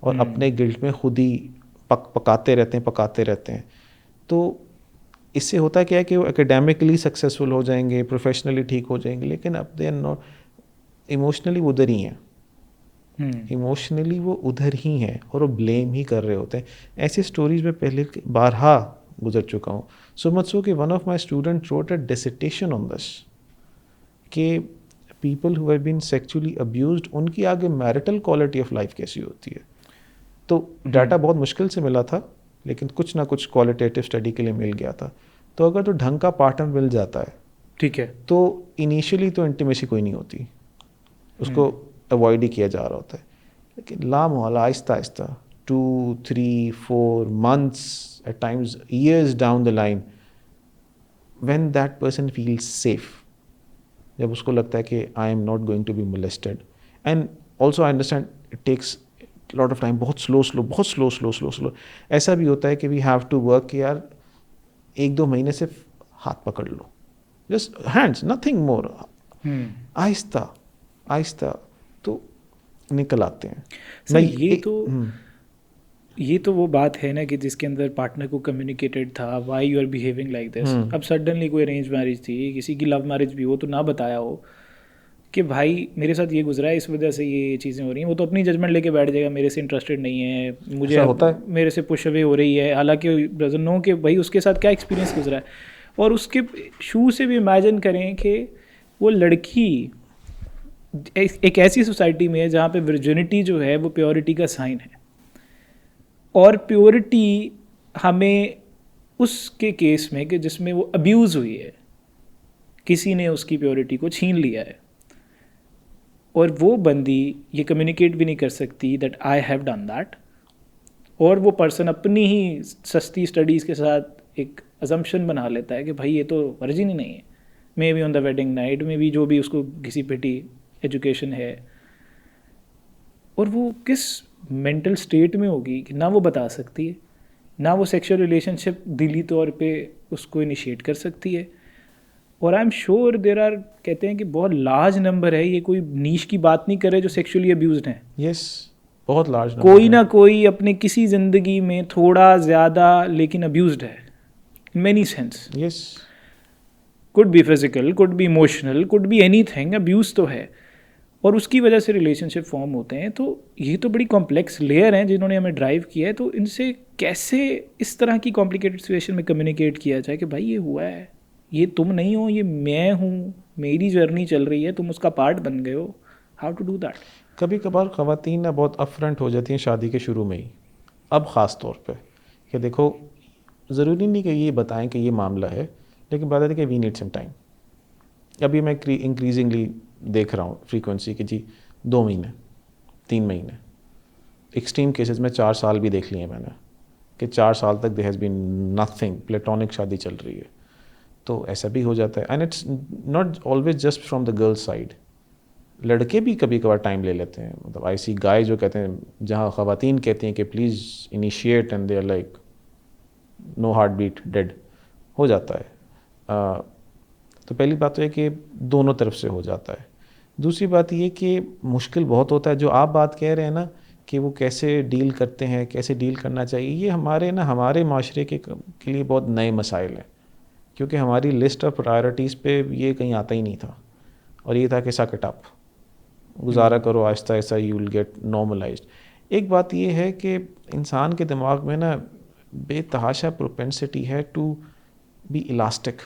और अपने गिल्ट में खुद ही पकाते रहते हैं. तो इससे होता क्या है कि वो एकेडमिकली सक्सेसफुल हो जाएंगे, प्रोफेशनली ठीक हो जाएंगे, लेकिन अब दे आर नॉट इमोशनली उधर ही हैं. इमोशनली वो उधर ही हैं और वो ब्लेम ही कर रहे होते हैं. ऐसी स्टोरीज में पहले बारहा गुजर चुका हूँ. सो मच सो कि one of my student wrote a dissertation on this कि people who have been sexually abused, उनकी आगे मैरिटल क्वालिटी ऑफ लाइफ कैसी होती है. तो डाटा बहुत मुश्किल से मिला था, लेकिन कुछ ना कुछ क्वालिटेटिव स्टडी के लिए मिल गया था. तो अगर तो ढंग का पार्टनर मिल जाता है, ठीक है, तो इनिशियली तो इंटीमेसी कोई नहीं होती, उसको अवॉइड ही किया जा रहा होता है. लेकिन लामोहला Aahista Aahista 2, 3, 4 months, at times years down the line, when that person feels safe, जब उसको लगता है कि I am not going to be molested. And also I understand it takes lot of time, बहुत स्लो. ऐसा भी होता है कि वी हैव टू वर्क कि यार 1-2 महीने से हाथ पकड़ लो, जस्ट हैंड्स, नथिंग मोर. आहिस्ता तो निकल आते हैं. सर ये तो वो बात है ना कि जिसके अंदर पार्टनर को कम्युनिकेटेड था why you are behaving like this. अब सडनली कोई अरेंज मैरिज थी, किसी की लव मैरिज भी हो, तो ना बताया हो कि भाई मेरे साथ ये गुजरा है, इस वजह से ये चीज़ें हो रही हैं, वो तो अपनी जजमेंट लेके बैठ जाएगा, मेरे से इंटरेस्टेड नहीं है, मुझे होता है, मेरे से पुश अवे हो रही है, हालांकि डजंट नो कि भाई उसके साथ क्या एक्सपीरियंस गुजरा है. और उसके शू से भी इमेजिन करें कि वो लड़की एक ऐसी सोसाइटी में है जहाँ पे वर्जिनिटी जो है वो प्योरिटी का साइन है, और प्योरिटी हमें उसके केस में कि जिसमें वो अब्यूज़ हुई है, किसी ने उसकी प्योरिटी को छीन लिया है, और वो बंदी ये कम्युनिकेट भी नहीं कर सकती that I have done that, और वो पर्सन अपनी ही सस्ती स्टडीज़ के साथ एक अजम्पशन बना लेता है कि भाई ये तो वर्जिन ही नहीं है, may be on the wedding night, may be जो भी उसको घिसी पिटी एजुकेशन है, और वो किस मेंटल स्टेट में होगी कि ना वो बता सकती है, ना वो सेक्सुअल रिलेशनशिप दिली तौर पे उसको इनिशिएट कर सकती है. और I am sure there are, कहते हैं कि बहुत लार्ज नंबर है, ये कोई नीश की बात नहीं करे, जो सेक्सुअली अब्यूज्ड हैं. यस, बहुत लार्ज नंबर, कोई ना कोई अपने किसी ज़िंदगी में थोड़ा ज़्यादा लेकिन अब्यूज्ड है in many sense. Yes, could be physical, could be emotional, could be anything, abuse तो है, और उसकी वजह से रिलेशनशिप फॉर्म होते हैं. तो ये तो बड़ी कॉम्प्लेक्स लेयर हैं जिन्होंने हमें ड्राइव किया है. तो इनसे कैसे इस तरह की कॉम्प्लिकेटेड सिचुएशन में कम्युनिकेट किया जाए कि भाई ये हुआ है, ये तुम नहीं हो, ये मैं हूँ, मेरी जर्नी चल रही है, तुम उसका पार्ट बन गए हो. How to do that? कभी कभार ख़वातीन ना बहुत अपफ्रंट हो जाती हैं शादी के शुरू में ही, अब ख़ास तौर पे कि देखो ज़रूरी नहीं कि ये बताएं कि ये मामला है, लेकिन बात है कि वी नीड सम टाइम. अभी मैं इंक्रीजिंगली देख रहा हूँ फ्रीक्वेंसी कि जी 2 महीने, 3 महीने, एक्सट्रीम केसेस में 4 साल भी देख लिए मैंने कि 4 साल तक there has been nothing, platonic शादी चल रही है. तो ऐसा भी हो जाता है. And it's not always just from the girl side, लड़के भी कभी कभार टाइम ले लेते हैं. मतलब ऐसी गाय जो कहते हैं, जहाँ ख़वातीन कहती हैं कि please initiate, and they are like no heartbeat, dead हो जाता है. तो पहली बात तो है कि दोनों तरफ से हो जाता है. दूसरी बात ये कि मुश्किल बहुत होता है, जो आप बात कह रहे हैं ना कि वो कैसे डील करते हैं, कैसे डील करना चाहिए, ये हमारे माशरे के लिए बहुत नए मसाइल हैं, क्योंकि हमारी लिस्ट ऑफ प्रायोरिटीज़ पे ये कहीं आता ही नहीं था. और ये था कि सक इट अप, गुजारा करो, Aahista Aahista you will get normalised. एक बात ये है कि इंसान के दिमाग में ना बेतहाशा प्रोपेंसिटी है टू बी इलास्टिक.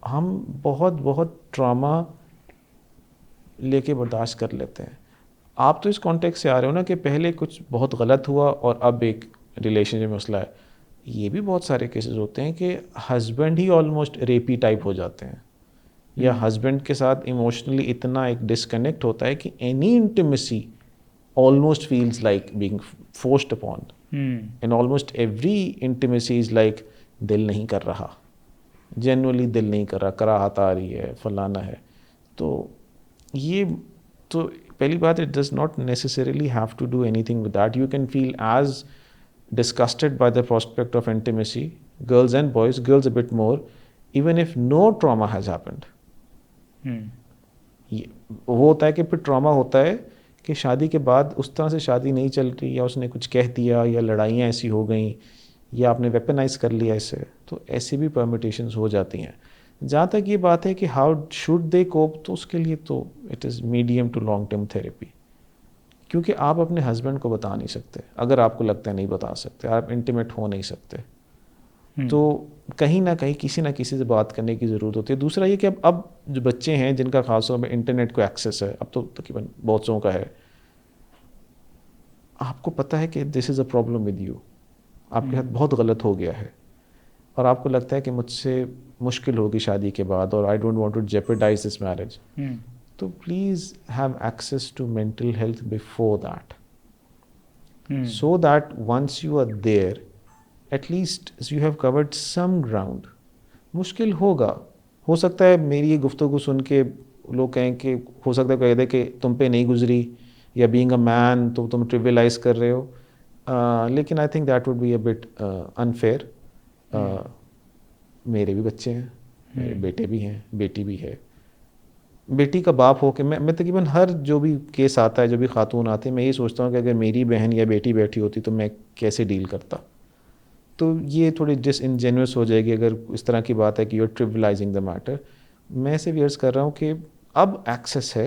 हम बहुत ट्रॉमा लेके बर्दाश्त कर लेते हैं. आप तो इस कॉन्टेक्स्ट से आ रहे हो ना कि पहले कुछ बहुत गलत हुआ और अब एक रिलेशनशिप में मसला है। ये भी बहुत सारे केसेस होते हैं कि हस्बैंड ही ऑलमोस्ट रेपी टाइप हो जाते हैं, या हस्बैंड के साथ इमोशनली इतना एक डिस्कनेक्ट होता है कि any intimacy almost feels like being forced upon. And almost every intimacy is like दिल नहीं कर रहा, genuinely दिल नहीं कर रहा, कराहत आ रही है, फलाना है। तो ये तो पहली बात, it does not necessarily have to do anything with that. You can feel as disgusted by the prospect of intimacy, girls and boys, girls a bit more, even if no trauma has happened. वो होता है कि फिर trauma होता है कि शादी के बाद उस तरह से शादी नहीं चल रही, या उसने कुछ कह दिया, या लड़ाइयाँ ऐसी हो गई, या आपने वेपनाइज कर लिया इसे, तो ऐसी भी परमिटेशंस हो जाती हैं। जहाँ तक ये बात है कि हाउ शुड दे कोप, तो उसके लिए तो it is medium to long term therapy, क्योंकि आप अपने हस्बैंड को बता नहीं सकते, अगर आपको लगता है नहीं बता सकते, आप इंटीमेट हो नहीं सकते, तो कहीं ना कहीं किसी ना किसी से बात करने की ज़रूरत होती है। दूसरा ये कि अब जो बच्चे हैं जिनका खासतौर पर इंटरनेट को एक्सेस है, अब तो तकरीबन बहुत सौ का है, आपको पता है कि this is a problem with you, आपके साथ बहुत गलत हो गया है, और आपको लगता है कि मुझसे मुश्किल होगी शादी के बाद, और I don't want to jeopardise this marriage, तो please have access to mental health before that, so that once you are there at least you have covered some ground. मुश्किल होगा, हो सकता है मेरी ये गुफ्तगू सुन के लोग कहें कि, हो सकता है कह दे कि तुम पे नहीं गुजरी, या बीइंग अ मैन तो तुम ट्रिवियलाइज कर रहे हो, लेकिन I think that would be a bit unfair. मेरे भी बच्चे हैं, मेरे बेटे भी हैं, बेटी भी है। बेटी का बाप हो के मैं तकरीबन हर जो भी केस आता है, जो भी खातून आते हैं, मैं ये सोचता हूँ कि अगर मेरी बहन या बेटी बैठी होती तो मैं कैसे डील करता। तो ये थोड़ी डिसइनजेन्युअस हो जाएगी अगर इस तरह की बात है कि यू आर ट्रिवियलाइजिंग द मैटर। मैं सिर्फ अर्ज कर रहा हूँ कि अब एक्सेस है,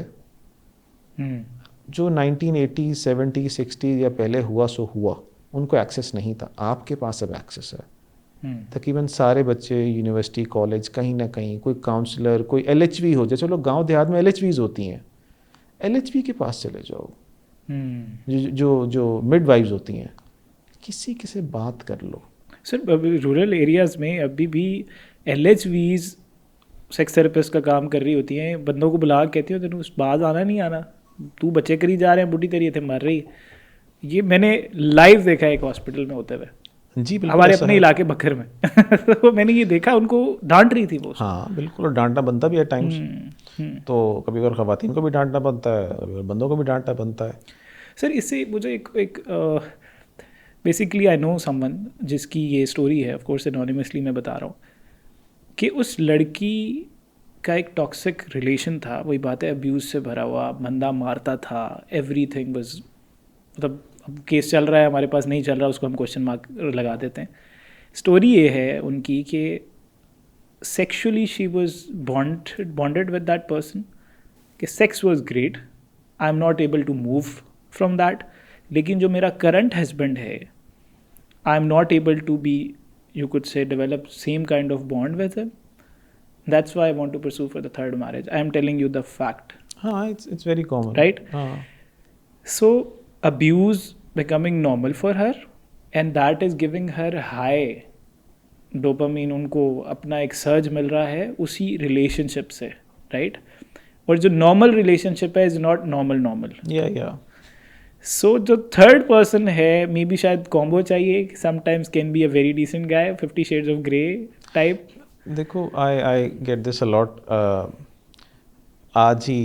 जो 1980, 70, 60 या पहले हुआ सो हुआ, उनको एक्सेस नहीं था, आपके पास अब एक्सेस है। तकरीबन सारे बच्चे यूनिवर्सिटी, कॉलेज, कहीं ना कहीं कोई काउंसलर, कोई LHV हो, जैसे लोग गांव देहात में LHVs होती हैं, LHV के पास चले जाओ, जो मिडवाइव्स होती हैं, किसी से बात कर लो। सर रूरल एरियाज़ में अभी भी LHVs सेक्स थेरेपिस्ट का काम कर रही होती हैं, बंदों को बुला के कहती हो तेन बाज आना नहीं आना, तू बच्चे करी जा रहे हैं, बुढ़ी तेरी थे मर रही। ये मैंने लाइव देखा है एक हॉस्पिटल में होते हुए, जी बिल्कुल, हमारे अपने इलाके बखर में तो मैंने ये देखा, उनको डांट रही थी वो। हाँ बिल्कुल, और डांटना बनता भी है टाइम्स, तो कभी कभी खवातीन को भी डांटना बनता है, कभी बंदों को भी डांटना बनता है। सर इससे मुझे एक बेसिकली आई नो समवन जिसकी ये स्टोरी है, ऑफ कोर्स एनोनिमसली मैं बता रहा हूँ, कि उस लड़की का एक टॉक्सिक रिलेशन था, वही बात है, अब्यूज़ से भरा हुआ, बंदा मारता था, एवरीथिंग वाज, मतलब अब केस चल रहा है हमारे पास, नहीं चल रहा उसको हम क्वेश्चन मार्क लगा देते हैं। स्टोरी ये है उनकी कि sexually she was bonded with that person, कि sex was great, I am not able to move from that, लेकिन जो मेरा करंट हस्बैंड है, I am not able to be, you could say, develop same kind of bond with him, that's why I want to pursue for the third marriage, I am telling you the fact. हाँ, it's very common, right? So abuse becoming normal for her and that is giving her high dopamine, उनको अपना एक surge मिल रहा है उसी relationship से, right? और जो नॉर्मल रिलेशनशिप है इज नॉट नॉर्मल। या सो जो थर्ड पर्सन है, मे बी शायद कॉम्बो चाहिए, sometimes can be a very decent guy, 50 shades of grey type. देखो, I get this a lot. आज ही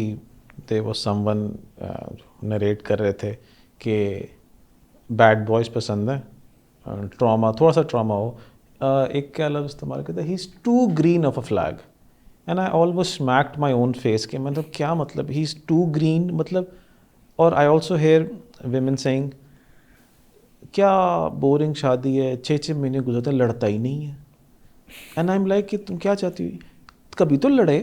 दे वो समवन नरेट कर रहे थे कि बैड बॉयज़ पसंद है, ट्रॉमा, थोड़ा सा ट्रॉमा हो, एक क्या लफ्ज़ इस्तेमाल करता है, he is too green of a flag, and I almost smacked my own face कि मतलब क्या मतलब, ही इज़ टू ग्रीन, मतलब। और I also hear women saying क्या बोरिंग शादी है, 6 महीने गुजरते हैं, लड़ता ही नहीं है। एंड आई एम लाइक कि तुम क्या चाहती हो, कभी तो लड़े,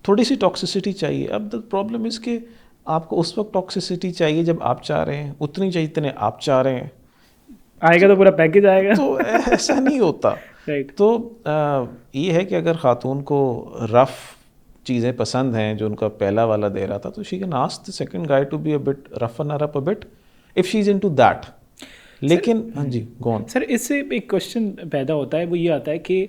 थोड़ी सी टॉक्सिसिटी चाहिए। अब द प्रॉब्लम इज़ कि आपको उस वक्त टॉक्सिसिटी चाहिए जब आप चाह रहे हैं, उतनी चाहिए जितने आप चाह रहे हैं, आएगा तो पूरा पैकेज आएगा, तो ऐसा नहीं होता। राइट। तो ये है कि अगर ख़ातून को रफ़ चीज़ें पसंद हैं जो उनका पहला वाला दे रहा था, तो she can ask the second guy to be a bit roughen her up a bit if she is into that. लेकिन हाँ जी, गो ऑन। सर इससे एक क्वेश्चन पैदा होता है, वो ये आता है कि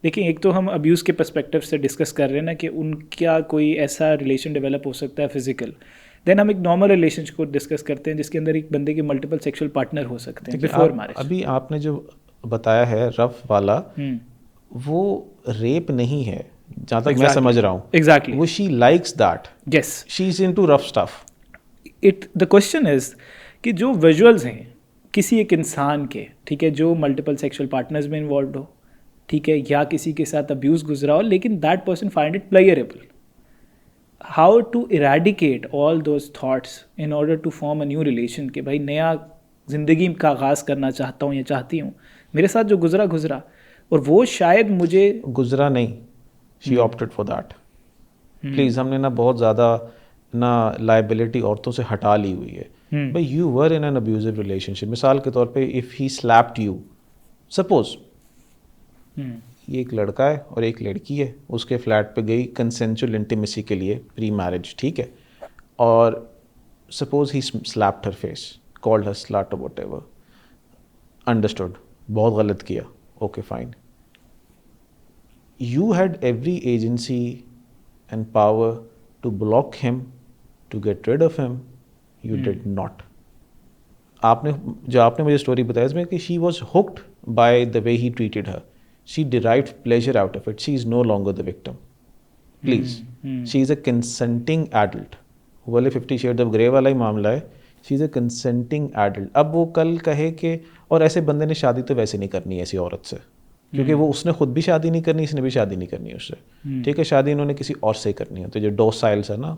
देखिए, एक तो हम अब्यूज़ के पर्सपेक्टिव से डिस्कस कर रहे हैं ना कि उनका कोई ऐसा रिलेशन डेवलप हो सकता है फिजिकल, देन हम एक नॉर्मल रिलेशनशिप को डिस्कस करते हैं जिसके अंदर एक बंदे के मल्टीपल सेक्सुअल पार्टनर हो सकते हैं बिफोर मैरिज। अभी आपने जो बताया है रफ वाला, वो रेप नहीं है जहाँ तक मैं समझ रहा हूँ। एग्जैक्टली, वो she likes that, yes, she is into rough stuff. The question is कि जो विजुअल्स हैं किसी एक इंसान के, ठीक है, जो मल्टीपल सेक्सुअल पार्टनर्स में इन्वॉल्व हो, ठीक है, या किसी के साथ अब्यूज़ गुजरा हो, लेकिन that person find it pleasurable, how to eradicate all those thoughts in order to form a new relation कि भाई नया ज़िंदगी का आगाज़ करना चाहता हूँ या चाहती हूँ, मेरे साथ जो गुजरा और वो शायद मुझे गुजरा नहीं, she opted for that. Please, हमने ना बहुत ज़्यादा ना लाइबिलिटी औरतों से हटा ली हुई है। भाई you were in an abusive relationship, मिसाल के तौर पे if he slapped you, suppose ये एक लड़का है और एक लड़की है, उसके फ्लैट पे गई कंसेंचुअल इंटीमेसी के लिए प्री मैरिज, ठीक है, और suppose he slapped her face, called her slut और व्हाटएवर, अंडरस्टूड, बहुत गलत किया, okay fine, you had every agency and power to block him, to get rid of him, you did not. आपने मुझे story बताया इसमें कि she was hooked by the way he treated her, she derived pleasure out of it, she is no longer the victim. Please, she is a consenting adult. वाले 50 Shades of Grey वाला ही मामला है, she is a consenting adult. अब वो कल कहे कि, और ऐसे बंदे ने शादी तो वैसे नहीं करनी है ऐसी औरत से, क्योंकि वो उसने खुद भी शादी नहीं करनी, इसने भी शादी नहीं करनी उससे, ठीक है, शादी इन्होंने किसी और से करनी है। तो जो डोसाइल्स है ना,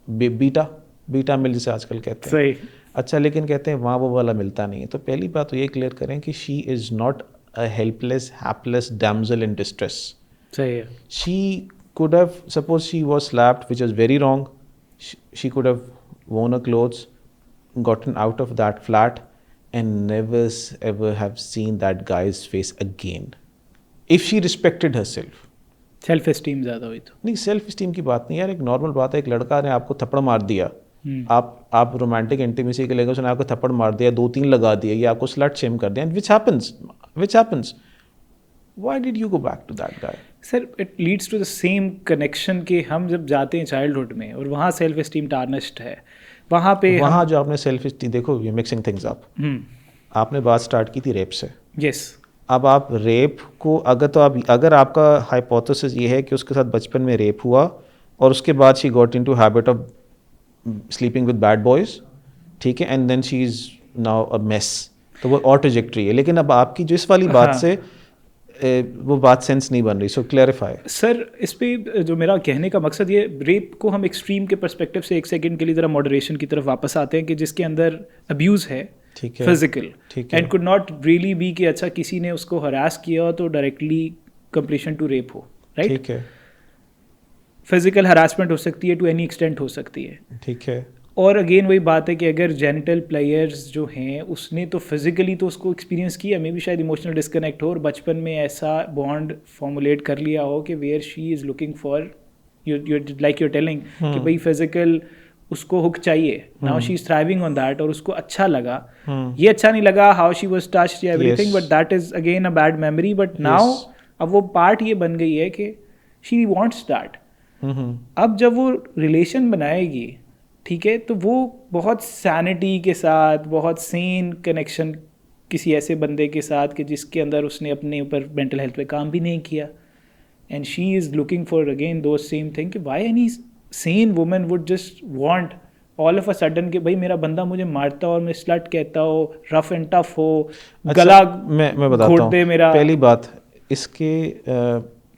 बीटा मिल जिसे आजकल कहते हैं, सही, अच्छा, लेकिन कहते हैं वहाँ वो वाला मिलता नहीं है। तो पहली बात तो ये क्लियर करें कि she is not a helpless hapless damsel in distress. सही है। She could have, suppose she was slapped, which is very wrong, she could have worn her clothes, gotten out of that flat and never ever have seen that guy's face again if she respected herself. Self esteem ज़्यादा हुई तो नहीं, self esteem की बात नहीं यार, एक normal बात है, एक लड़का ने आपको थप्पड़ मार दिया, आप रोमांटिक इंटीमेसी के लेकर उसने आपको थप्पड़ मार दिया, 2-3 लगा दिया, या आपको स्लट शेम कर दिया, which happens, why did you go back to that guy? Sir it leads to the same connection कि हम जब जाते हैं चाइल्डहुड में और वहाँ सेल्फ एस्टीम टार्निश्ड है, वहाँ पे वहाँ जो आपने सेल्फ स्टीम, देखो ये मिक्सिंग थिंग्स अप, आपने बात स्टार्ट की थी रेप से, यस, अब आप रेप को अगर आपका हाइपोथेसिस ये है कि उसके साथ बचपन में रेप हुआ और उसके बाद she got into habit of sleeping with bad boys, ठीक है, and then she is now a mess, तो वो और ट्रैजेक्टरी है। लेकिन अब आपकी जो इस वाली बात से वो बात सेंस नहीं बन रही, सो क्लैरिफाई। सर इस पे जो मेरा कहने का मकसद, ये रेप को हम एक्सट्रीम के पर्सपेक्टिव से एक सेकंड के लिए ज़रा मॉडरेशन की तरफ वापस आते हैं कि जिसके अंदर अब्यूज़ है, ठीक है, फिजिकल, ठीक है, and could not really be कि अच्छा किसी ने उसको हरास किया हो तो डायरेक्टली कंप्लीशन टू रेप हो, राइट, ठीक है, फिजिकल हरासमेंट हो सकती है, टू एनी एक्सटेंट हो सकती है, ठीक है, और अगेन वही बात है कि अगर जेनिटल प्लेयर्स जो हैं उसने तो फिजिकली तो उसको एक्सपीरियंस किया, मे बी शायद इमोशनल डिस्कनेक्ट हो और बचपन में ऐसा बॉन्ड फॉर्मुलेट कर लिया हो कि where she is looking for like you're telling कि भाई फिजिकल उसको हुक चाहिए, now she is thriving on that और उसको अच्छा लगा, ये अच्छा नहीं लगा हाउ शी वाज टच्ड या everything, but that is again a bad memory, but now अब वो पार्ट ये बन गई है कि शी वांट्स दैट। अब जब वो रिलेशन बनाएगी, ठीक है, तो वो बहुत सैनिटी के साथ, बहुत सेन कनेक्शन किसी ऐसे बंदे के साथ कि जिसके अंदर उसने अपने ऊपर मेंटल हेल्थ पे काम भी नहीं किया, and she is looking for again दो सेम थिंग कि why any Sen woman would just want all of a sudden कि भाई मेरा बंदा मुझे मारता हो और मैं स्लट कहता हो, रफ एंड टफ हो, गला मैं बताता हूँ। मेरा पहली बात, इसके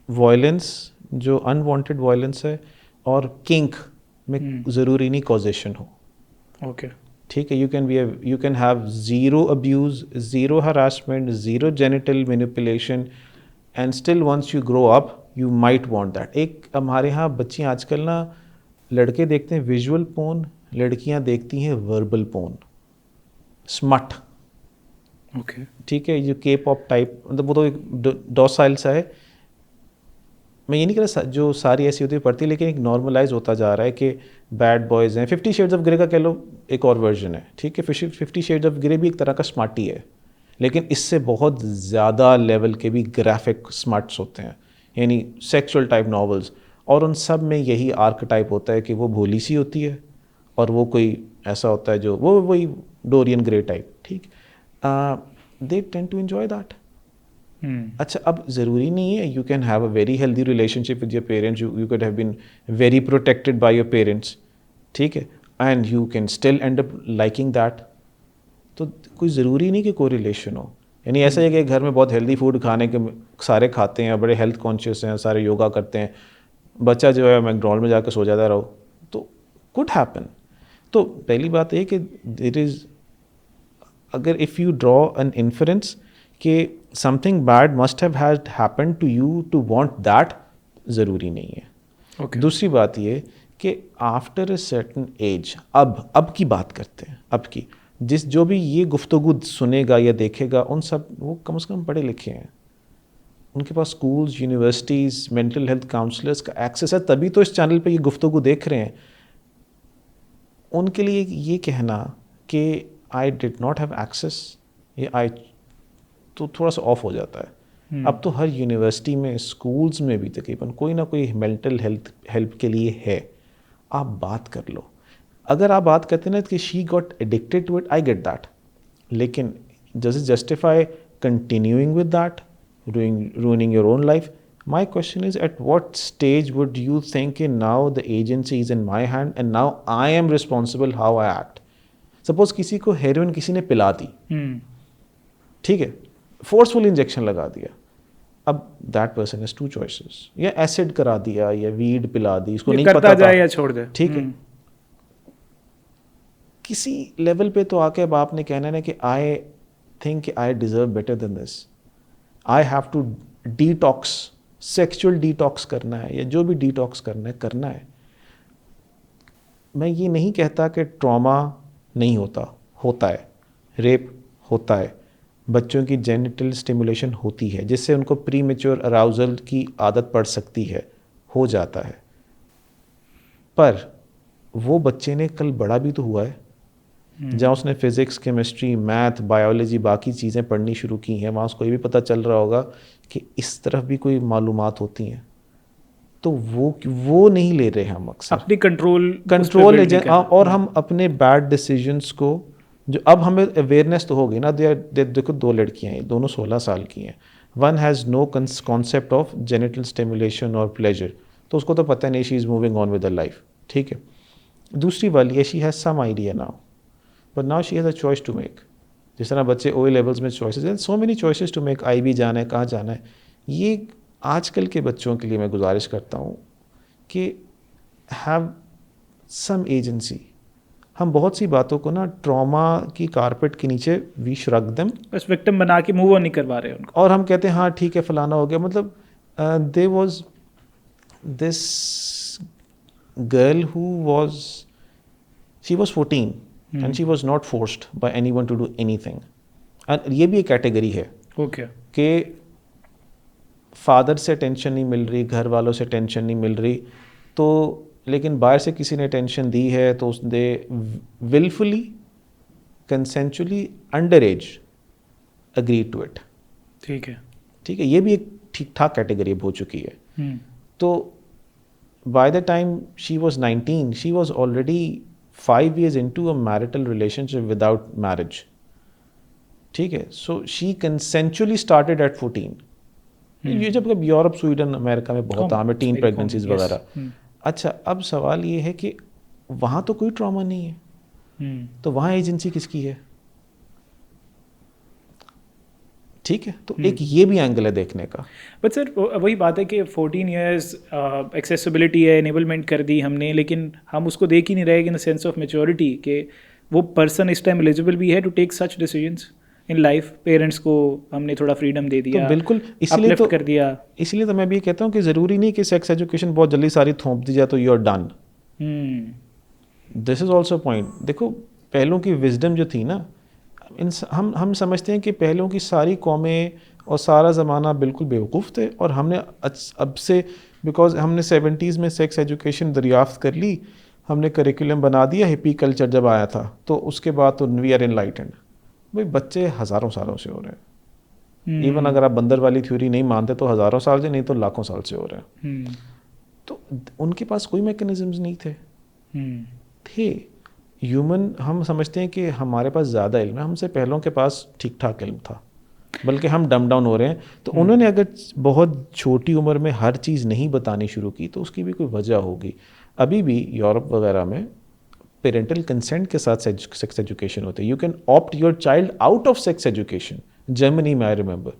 वायलेंस जो अनवांटेड वायलेंस है और किंक में ज़रूरी नहीं कॉजेशन हो, ओके, ठीक है, you can have zero abuse, zero harassment, zero genital manipulation, and still once you grow up you might want that. एक हमारे यहाँ बच्चियाँ आजकल ना, लड़के देखते हैं विजुअल पोर्न, लड़कियाँ देखती हैं वर्बल पोर्न, स्मट, ओके, ठीक है, जो के पॉप टाइप, मतलब वो तो एक डॉसाइल सा है, मैं ये नहीं कह रहा जो सारी ऐसी होती है पढ़ती, लेकिन एक नॉर्मलाइज होता जा रहा है कि बैड बॉयज़ हैं। 50 शेड्स ऑफ ग्रे का कह लो एक और वर्जन है, ठीक है। 50 शेड्स ऑफ ग्रे भी एक तरह का स्मार्टी है, लेकिन इससे बहुत ज़्यादा लेवल के भी ग्राफिक स्मार्ट्स होते हैं, यानी सेक्सुअल टाइप नॉवेल्स, और उन सब में यही आर्कटाइप होता है कि वो भोली सी होती है और वो कोई ऐसा होता है जो वो वही डोरियन ग्रे टाइप, ठीक। They tend to enjoy that. अच्छा, अब ज़रूरी नहीं है, you can have a very healthy relationship with your parents, you could have been very protected by your parents, ठीक है, and you can still end up liking that. तो कोई ज़रूरी नहीं कि कोई रिलेशन हो, यानी ऐसा है कि घर में बहुत हेल्दी फूड खाने के सारे खाते हैं, बड़े हेल्थ कॉन्शियस हैं, सारे योगा करते हैं, बच्चा जो है मैकडॉनल्ड में जाकर सो जाता रहो, तो कुड हैपन। तो पहली बात ये कि इट इज़, अगर if you draw an inference कि something bad must have had happened to you to want that, ज़रूरी नहीं है। Okay. दूसरी बात ये कि आफ्टर अ सर्टन एज, अब की बात करते हैं, अब की, जो भी ये गुफ्तगू सुनेगा या देखेगा, उन सब वो कम से कम पढ़े लिखे हैं, उनके पास schools, universities, mental health counsellors का एक्सेस है, तभी तो इस चैनल पे ये गुफ्तगू देख रहे हैं। उनके लिए ये कहना कि I did not have access, ये आई, तो थोड़ा सा ऑफ हो जाता है। अब तो हर यूनिवर्सिटी में, स्कूल्स में भी तकरीबन कोई ना कोई मेंटल हेल्प के लिए है, आप बात कर लो। अगर आप बात करते ना कि she got addicted to it, I get that, लेकिन does it justify continuing with that, ruining your own life? My question is, at what stage would you think now the agency is in my hand and now I am responsible how I act? Suppose किसी को heroin किसी ने पिला दी, ठीक है, forceful injection लगा दिया, अब that person has two choices, या एसिड करा दिया या वीड पिला दी, इसको नहीं पता जाए या छोड़ दे, ठीक है। किसी लेवल पे तो आके अब आपने कहना है कि I think I deserve better than this, I have to detox, sexual detox करना है, या जो भी डिटॉक्स करना है। मैं ये नहीं कहता कि ट्रॉमा नहीं होता है, रेप होता है, बच्चों की जेनिटल स्टिमुलेशन होती है जिससे उनको प्री मैच्योर अराउजल की आदत पड़ सकती है, हो जाता है, पर वो बच्चे ने कल बड़ा भी तो हुआ है, जहाँ उसने फिज़िक्स, केमिस्ट्री, मैथ, बायोलॉजी, बाकी चीज़ें पढ़नी शुरू की हैं, वहाँ उसको ये भी पता चल रहा होगा कि इस तरफ भी कोई मालूमात होती हैं, तो वो नहीं ले रहे हम अक्सर अपनी कंट्रोल एजेंट, और हम अपने बैड डिसीजंस को, जो अब हमें अवेयरनेस तो हो गई ना, देखो 2 लड़कियाँ हैं, दोनों 16 साल की हैं, one has no concept of genital stimulation और प्लेजर, तो उसको तो पता नहीं, she is moving on with the life, ठीक है। दूसरी वाली है, she has some idea now, but now she has a choice to make. जिस तरह बच्चे OA लेवल्स में चॉइसेस हैं, so many choices to make, IB जाना है, कहाँ जाना है। ये आजकल के बच्चों के लिए मैं गुजारिश करता हूँ कि हैव सम एजेंसी। हम बहुत सी बातों को ना ट्रॉमा की कारपेट के नीचे वी श्रग देम, बस विक्टिम बना के मूव ऑन नहीं करवा रहे उनको, और हम कहते हैं हाँ ठीक है फलाना हो गया। मतलब there was this girl who was, she was 14 and she was not forced by anyone to do anything. And ये भी एक कैटेगरी है ओके, कि फादर से टेंशन नहीं मिल रही, घर वालों से टेंशन नहीं मिल रही, तो लेकिन बाहर से किसी ने टेंशन दी है तो उसने wilfully, consensually, under age agree to it, ठीक है, ये भी एक ठीक ठाक कैटेगरी हो चुकी है। तो by the time she was 19, she was already 5 years into a marital relationship without marriage, ठीक है। So she consensually started at 14। ये जब यूरोप, स्वीडन, अमेरिका में बहुत आम है, टीन प्रेगनेंसीज वगैरह। अच्छा, अब सवाल ये है कि वहाँ तो कोई ट्रॉमा नहीं है, तो वहाँ एजेंसी किसकी है? ठीक है, तो एक ये भी एंगल है देखने का। बट सर वही बात है कि 14 years एक्सेसिबिलिटी है, एनेबलमेंट कर दी हमने, लेकिन हम उसको देख ही नहीं रहे in the sense of maturity कि वो पर्सन इस टाइम एलिजिबल भी है to take such decisions in life. Parents को हमने थोड़ा फ्रीडम दे दिया, तो बिल्कुल इसलिए तो कर दिया। इसलिए तो मैं भी कहता हूँ कि ज़रूरी नहीं कि सेक्स एजुकेशन बहुत जल्दी सारी थोप दी जाए तो you are done. This is also point. देखो पहलों की विजडम जो थी ना, हम समझते हैं कि पहलों की सारी कौमें और सारा ज़माना बिल्कुल बेवकूफ़ थे, और हमने अब से बिकॉज हमने 70s में सेक्स एजुकेशन दरियाफ्त कर ली, हमने करिकुलम बना दिया, हिप्पी कल्चर जब आया था तो उसके बाद तो वी आर एनलाइटेंड। भाई बच्चे हज़ारों सालों से हो रहे हैं। इवन अगर आप बंदर वाली थ्योरी नहीं मानते तो हज़ारों साल से, नहीं तो लाखों साल से हो रहे हैं। तो उनके पास कोई मैकेनिज्म्स नहीं थे। ह्यूमन, हम समझते हैं कि हमारे पास ज़्यादा इल्म है, हमसे पहलों के पास ठीक ठाक इल्म था, बल्कि हम डम डाउन हो रहे हैं। तो उन्होंने अगर बहुत छोटी उम्र में हर चीज़ नहीं बतानी शुरू की तो उसकी भी कोई वजह होगी। अभी भी यूरोप वगैरह में पेरेंटल कंसेंट के साथ सेक्स एजुकेशन होते हैं। You can opt your child out of sex education. Germany में I remember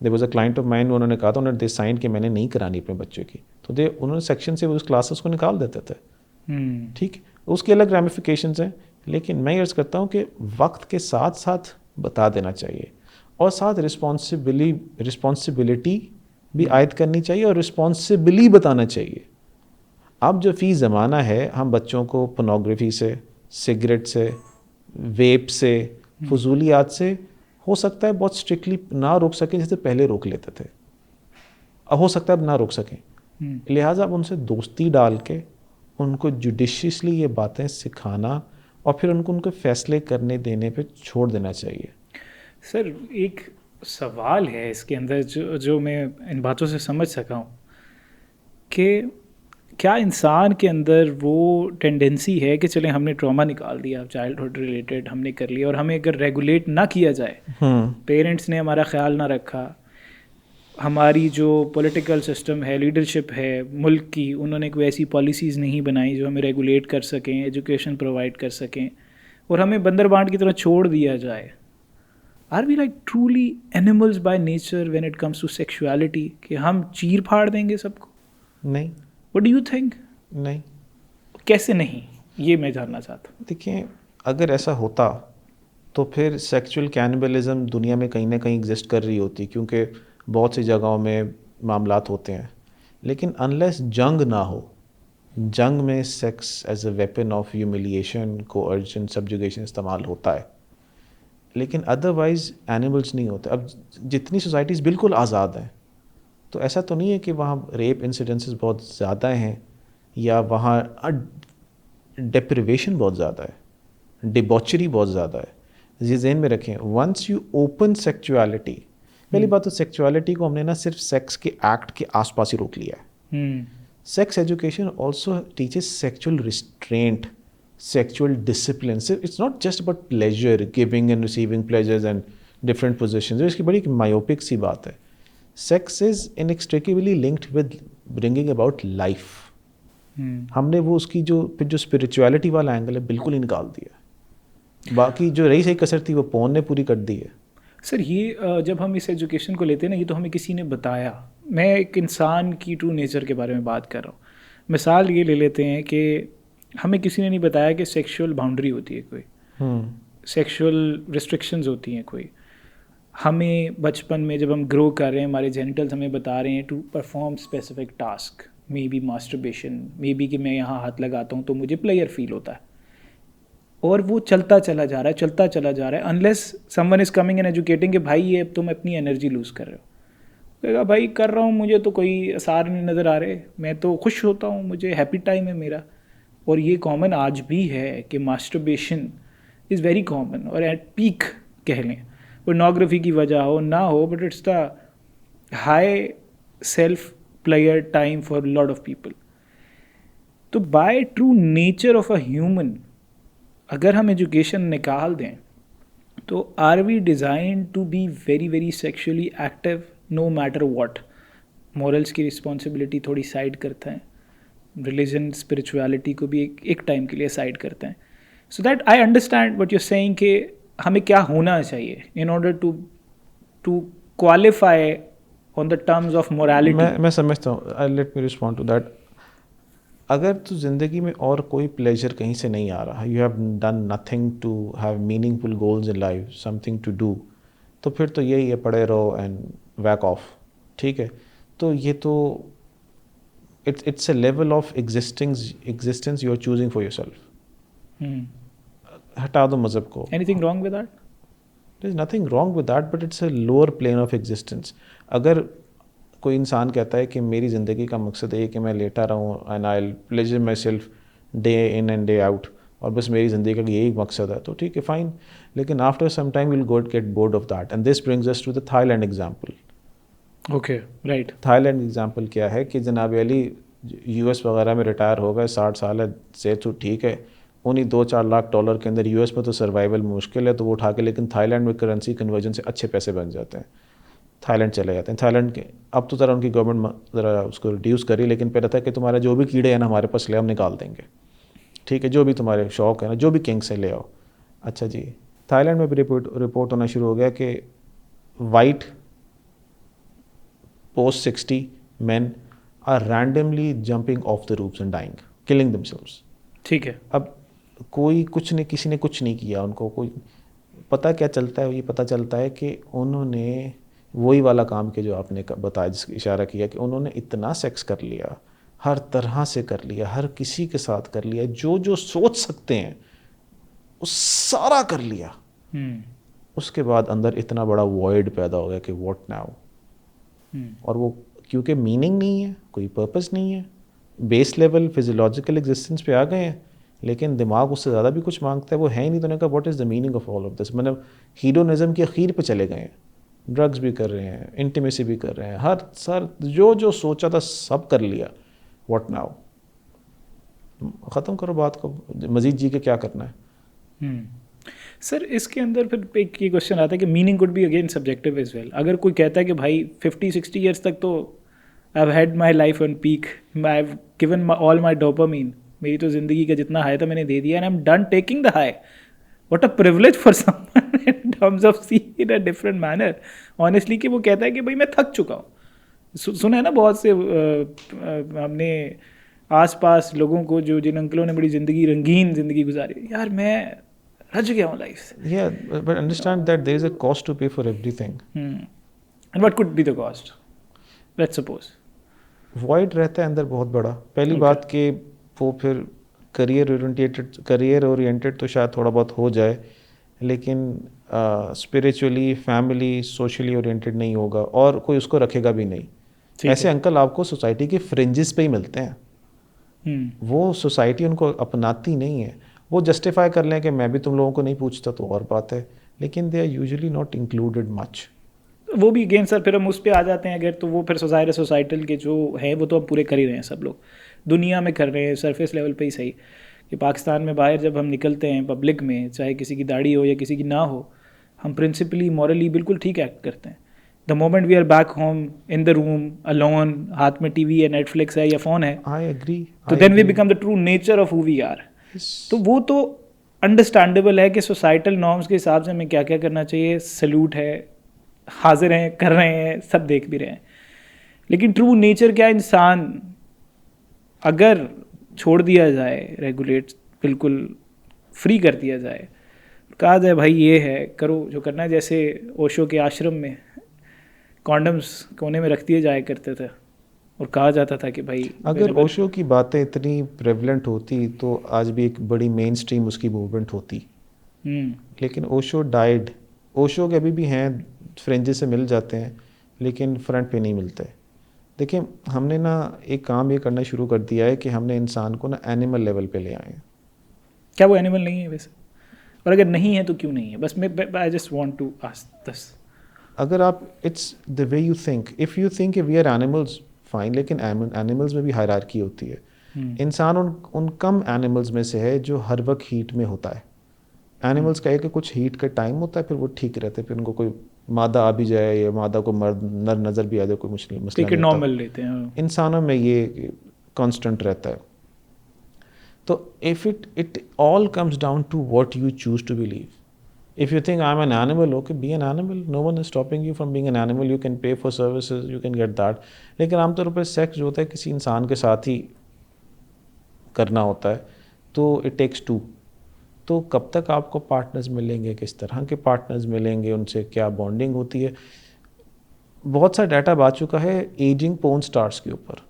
there was a client of mine, उन्होंने कहा था, उन्होंने दे साइन कि मैंने नहीं करानी अपने बच्चे की, तो उन्होंने सेक्शन से उस क्लासेस को निकाल देते थे। ठीक, उसके अलग रैमिफिकेशंस हैं, लेकिन मैं अर्ज़ करता हूँ कि वक्त के साथ साथ बता देना चाहिए और साथ रिस्पॉन्सिबिलिटी भी आयद करनी चाहिए और रिस्पॉन्सिबली बताना चाहिए। अब जो फ़ी ज़माना है, हम बच्चों को पोर्नोग्राफी से, सिगरेट से, वेप से, फजूलियात से हो सकता है बहुत स्ट्रिक्टली ना रोक सकें जैसे पहले रोक लेते थे, अब हो सकता है अब ना रोक सकें। लिहाजा अब उनसे दोस्ती डाल के उनको जुडिशियसली ये बातें सिखाना और फिर उनको फैसले करने देने पे छोड़ देना चाहिए। सर एक सवाल है इसके अंदर जो मैं इन बातों से समझ सका हूँ कि क्या इंसान के अंदर वो टेंडेंसी है कि चलें हमने ट्रॉमा निकाल दिया, चाइल्डहुड रिलेटेड हमने कर लिया, और हमें अगर रेगुलेट ना किया जाए, पेरेंट्स ने हमारा ख्याल ना रखा, हमारी जो पॉलिटिकल सिस्टम है, लीडरशिप है मुल्क की, उन्होंने कोई ऐसी पॉलिसीज़ नहीं बनाई जो हमें रेगुलेट कर सकें, एजुकेशन प्रोवाइड कर सकें, और हमें बंदर बांट की तरह छोड़ दिया जाए, are we like truly animals by nature when it comes to sexuality, कि हम चीर फाड़ देंगे सबको? नहीं। What do you think? नहीं। कैसे नहीं, ये मैं जानना चाहता हूँ। देखिए, अगर ऐसा होता तो फिर सेक्सुअल कैनिबलिज्म दुनिया में कहीं ना कहीं एग्जिस्ट कर रही होती, क्योंकि बहुत सी जगहों में मामलात होते हैं। लेकिन अनलेस जंग ना हो, जंग में sex as a weapon of humiliation, coercion, subjugation इस्तेमाल होता है, लेकिन अदरवाइज़ एनिमल्स नहीं होते। अब जितनी सोसाइटीज़ बिल्कुल आज़ाद हैं, तो ऐसा तो नहीं है कि वहाँ रेप इंसिडेंसेस बहुत ज़्यादा हैं या वहाँ डेप्रिवेशन बहुत ज़्यादा है, डिबॉचरी बहुत ज़्यादा है। ये ज़हन में रखें, वंस यू ओपन सेक्चुअलिटी, पहली बात तो सेक्चुअलिटी को हमने ना सिर्फ सेक्स के एक्ट के आसपास ही रोक लिया है। Sex education also teaches sexual restraint, sexual discipline. It's not just about pleasure, giving and receiving pleasures and different position. इसकी बड़ी मायोपिक सी बात है। Sex is इनएक्सट्रिकेबली linked with bringing about life. हमने वो उसकी जो फिर जो स्पिरिचुअलिटी वाला एंगल है बिल्कुल ही निकाल दिया। बाकी जो रही सही कसर थी वो पोन ने पूरी कर दी है। सर ये जब हम इस एजुकेशन को लेते हैं ना, ये तो हमें किसी ने बताया। मैं एक इंसान की ट्रू नेचर के बारे में बात कर रहा हूँ। मिसाल ये ले लेते हैं कि हमें किसी ने नहीं बताया कि सेक्सुअल बाउंड्री होती है कोई, सेक्सुअल रिस्ट्रिक्शंस होती हैं कोई। हमें बचपन में जब हम ग्रो कर रहे हैं, हमारे जेनिटल्स हमें बता रहे हैं to perform specific task, maybe masturbation, maybe कि मैं यहाँ हाथ लगाता हूँ तो मुझे प्लेयर फील होता है, और वो चलता चला जा रहा है, चलता चला जा रहा है, unless someone is coming and educating कि भाई ये अब तुम अपनी एनर्जी लूज़ कर रहे हो। कहेगा भाई कर रहा हूँ, मुझे तो कोई आसार नहीं नज़र आ रहे, मैं तो खुश होता हूँ, मुझे हैप्पी टाइम है मेरा। और ये कॉमन आज भी है कि मास्टरबेशन इज़ वेरी कॉमन, और एट पीक कह लें, पोर्नोग्राफी की वजह हो ना हो, but it's the high self pleasure time for lot of people. तो by true nature of a human अगर हम एजुकेशन निकाल दें तो are we designed to be very very sexually active no matter what. Morals की responsibility थोड़ी side करते हैं, रिलीजन स्पिरिचुअलिटी को भी एक टाइम के लिए साइड करते हैं। So that I understand what you are saying कि हमें क्या होना चाहिए in order to qualify on the terms of morality. मैं समझता हूँ, let me respond to that. अगर तो ज़िंदगी में और कोई प्लेजर कहीं से नहीं आ रहा, you have done nothing to have meaningful goals in life, something to do, तो फिर तो यही है, पड़े रहो एंड वैक ऑफ। ठीक है, तो ये तो it's a level of existence you are choosing for yourself. हटा दो मज़हब को। Anything wrong with that? There is nothing wrong with that, but it's a lower plane of existence. अगर कोई इंसान कहता है कि मेरी ज़िंदगी का मकसद है कि मैं लेटा रहूँ and I pleasure my self day in and day out, और बस मेरी ज़िंदगी का यही मकसद है, तो ठीक है फ़ाइन, लेकिन after some time will get bored of that. And this brings us to the Thailand example. Okay, right. Thailand example क्या है कि जनाब अली यूएस वगैरह में रिटायर हो गए, 60 साल है, से तो ठीक है, उन्हीं 2-4 लाख डॉलर के अंदर यूएस में तो सर्वाइवल मुश्किल है, तो वो उठा के लेकिन थाईलैंड में करेंसी कन्वर्जन से अच्छे पैसे बन जाते हैं, थाईलैंड चले जाते हैं। थाईलैंड के अब तो ज़रा उनकी गवर्नमेंट ज़रा उसको रिड्यूस करी, लेकिन पहले था कि तुम्हारे जो भी कीड़े हैं ना हमारे पास ले हम निकाल देंगे, ठीक है, जो भी तुम्हारे शौक है ना, जो भी किंग से ले आओ। अच्छा जी, थाईलैंड में भी रिपोर्ट होना शुरू हो गया कि white post 60 men are randomly jumping off the roofs and dying, killing themselves। ठीक है। अब कोई कुछ नहीं, किसी ने कुछ नहीं किया, उनको कोई पता क्या चलता है, ये पता चलता है कि उन्होंने वही वाला काम किया जो आपने बताया, जिसका इशारा किया कि उन्होंने इतना सेक्स कर लिया, हर तरह से कर लिया, हर किसी के साथ कर लिया, जो जो सोच सकते हैं वो सारा कर लिया। उसके बाद अंदर इतना बड़ा वॉइड पैदा हो गया कि व्हाट नाउ। और वो क्योंकि मीनिंग नहीं है, कोई पर्पस नहीं है, बेस लेवल फिजियोलॉजिकल एग्जिस्टेंस पे आ गए हैं, लेकिन दिमाग उससे ज़्यादा भी कुछ मांगता है, वो है ही नहीं। तो उन्होंने कहा what is the meaning of all of this, मतलब हीडोनिज्म की अखीर पे चले गए हैं, ड्रग्स भी कर रहे हैं, इंटीमेसी भी कर रहे हैं, हर सर जो जो सोचा था सब कर लिया, व्हाट नाउ, ख़त्म करो बात को, मजीद जी के क्या करना है। सर इसके अंदर फिर एक ये क्वेश्चन आता है कि meaning could be again subjective as well. अगर कोई कहता है कि भाई 50-60 ईयर्स तक तो I have had my life on peak, I have given all my dopamine, मेरी तो ज़िंदगी का जितना हाई था मैंने दे दिया, and I am done taking the high, what a privilege for someone in terms of see in a different manner honestly, कि वो कहता है कि भाई मैं थक चुका हूँ। सुना है ना बहुत से हमने आसपास लोगों को जो जिन अंकलों ने बड़ी ज़िंदगी रंगीन ज़िंदगी गुजारी, यार मैं रज गया हूँ लाइफ से। Yeah, but understand that there is a cost to pay for everything. And what could be the cost? Let's suppose. Void रहता है अंदर बहुत बड़ा। पहली बात कि वो फिर करियर ओरिएंटेड तो शायद थोड़ा बहुत हो जाए, लेकिन स्पिरिचुअली, फैमिली, सोशली ओरिएंटेड नहीं होगा, और कोई उसको रखेगा भी नहीं। ऐसे अंकल आपको सोसाइटी के फ्रिंजेस पे ही मिलते हैं। वो सोसाइटी उनको अपनाती नहीं है। वो जस्टिफाई कर लें कि मैं भी तुम लोगों को नहीं पूछता तो और बात है, लेकिन they are usually not included much. वो भी अगेन सर फिर हम उस पर आ जाते हैं अगर, तो वो फिर सोसाइटल के जो हैं वो तो अब पूरे कर ही रहे हैं, सब लोग दुनिया में कर रहे हैं, सरफेस लेवल पे ही सही। कि पाकिस्तान में बाहर जब हम निकलते हैं पब्लिक में, चाहे किसी की दाढ़ी हो या किसी की ना हो, हम प्रिंसिपली मॉरली बिल्कुल ठीक एक्ट करते हैं। The moment we are back home in the room alone, हाथ में टीवी है, नेटफ्लिक्स है या फ़ोन है, आई एग्री, तो then we become the true nature of who we are. तो वो तो अंडरस्टैंडेबल है कि सोसाइटल नॉर्म्स के हिसाब से हमें क्या क्या करना चाहिए, सल्यूट है, हाजिर हैं, कर रहे हैं, सब देख भी रहे हैं। लेकिन ट्रू नेचर क्या, इंसान अगर छोड़ दिया जाए, रेगुलेट बिल्कुल फ्री कर दिया जाए, कहा जाए भाई ये है करो जो करना है, जैसे ओशो के आश्रम में कॉन्डम्स कोने में रख दिए जाया करते थे और कहा जाता था कि भाई, अगर ओशो की बातें इतनी प्रेवलेंट होती तो आज भी एक बड़ी मेन स्ट्रीम उसकी मूवमेंट होती। लेकिन ओशो डाइड। ओशो के अभी भी हैं, फ्रेंजेस से मिल जाते हैं, लेकिन फ्रंट पे नहीं मिलते। देखिए हमने ना एक काम ये करना शुरू कर दिया है कि हमने इंसान को ना एनिमल लेवल पे ले आए हैं। क्या वो एनिमल नहीं है वैसे? और अगर नहीं है तो क्यों नहीं है? बस मैं I just want to ask this. अगर आप, it's the way you think, if you think we are animals fine, लेकिन एनिमल्स में भी हायरार्की होती है। इंसान उन कम एनिमल्स में से है जो हर वक्त हीट में होता है। एनिमल्स का है कि कुछ हीट का टाइम होता है, फिर वो ठीक रहते हैं, फिर उनको कोई मादा आ भी जाए या मादा को मर्द नर नज़र भी आ जाए, कोई मसला नहीं नॉर्मल लेते हैं। इंसानों में ये कांस्टेंट रहता है। तो if it all comes down to what you choose to believe. If you think I'm an animal, okay, be an animal. No one is stopping you from being an animal. You can pay for services, you can get that. लेकिन आमतौर पर sex जो होता है किसी इंसान के साथ ही करना होता है, तो इट टेक्स टू। तो कब तक आपको पार्टनर्स मिलेंगे, किस तरह के पार्टनर्स मिलेंगे, उनसे क्या बॉन्डिंग होती है। बहुत सा डाटा आ चुका है एजिंग पोर्न स्टार्स के ऊपर,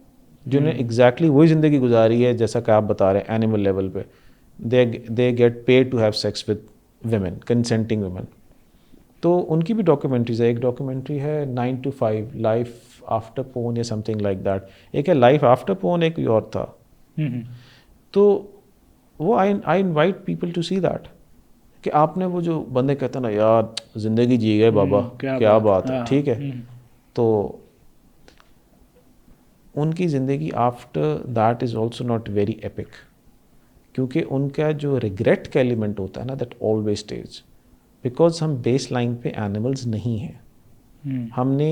जिन्हें एग्जैक्टली वही ज़िंदगी गुजारी है जैसा कि आप बता रहे हैं एनिमल लेवल पे। They get paid to have sex with women, consenting women। तो उनकी भी डॉक्यूमेंट्रीज है। एक डॉक्यूमेंट्री है 9 to 5 लाइफ आफ्टर पोन या समथिंग लाइक दैट, एक है लाइफ आफ्टर पोन, एक और था। तो वो I invite people to see that, कि आपने वो जो बंदे कहते हैं ना यार ज़िंदगी जी गए बाबा, क्या बात है, ठीक है, तो उनकी ज़िंदगी after that is also not very epic, क्योंकि उनका जो रिग्रेट का एलिमेंट होता है ना, दैट ऑलवेज स्टेज, बिकॉज हम बेस लाइन पे एनिमल्स नहीं हैं। हमने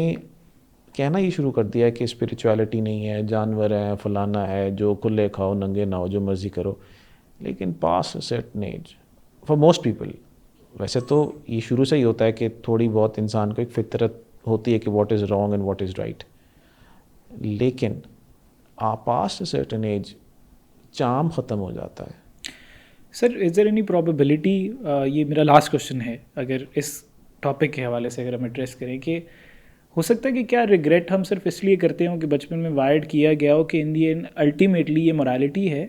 कहना ही शुरू कर दिया है कि स्पिरिचुअलिटी नहीं है, जानवर है, फलाना है, जो खुले खाओ नंगे ना हो, जो मर्ज़ी करो। लेकिन past certain age for most people, वैसे तो ये शुरू से ही होता है कि थोड़ी बहुत इंसान को एक फितरत होती है कि what is wrong and what is right, लेकिन पास्ट सर्टेन एज चार्म ख़त्म हो जाता है। Sir is there any probability, ये मेरा लास्ट क्वेश्चन है, अगर इस टॉपिक के हवाले से अगर हम एड्रेस करें, कि हो सकता है कि क्या रिग्रेट हम सिर्फ इसलिए करते हो कि बचपन में वायर्ड किया गया हो कि इन दी एंड अल्टीमेटली ये मोरालिटी है,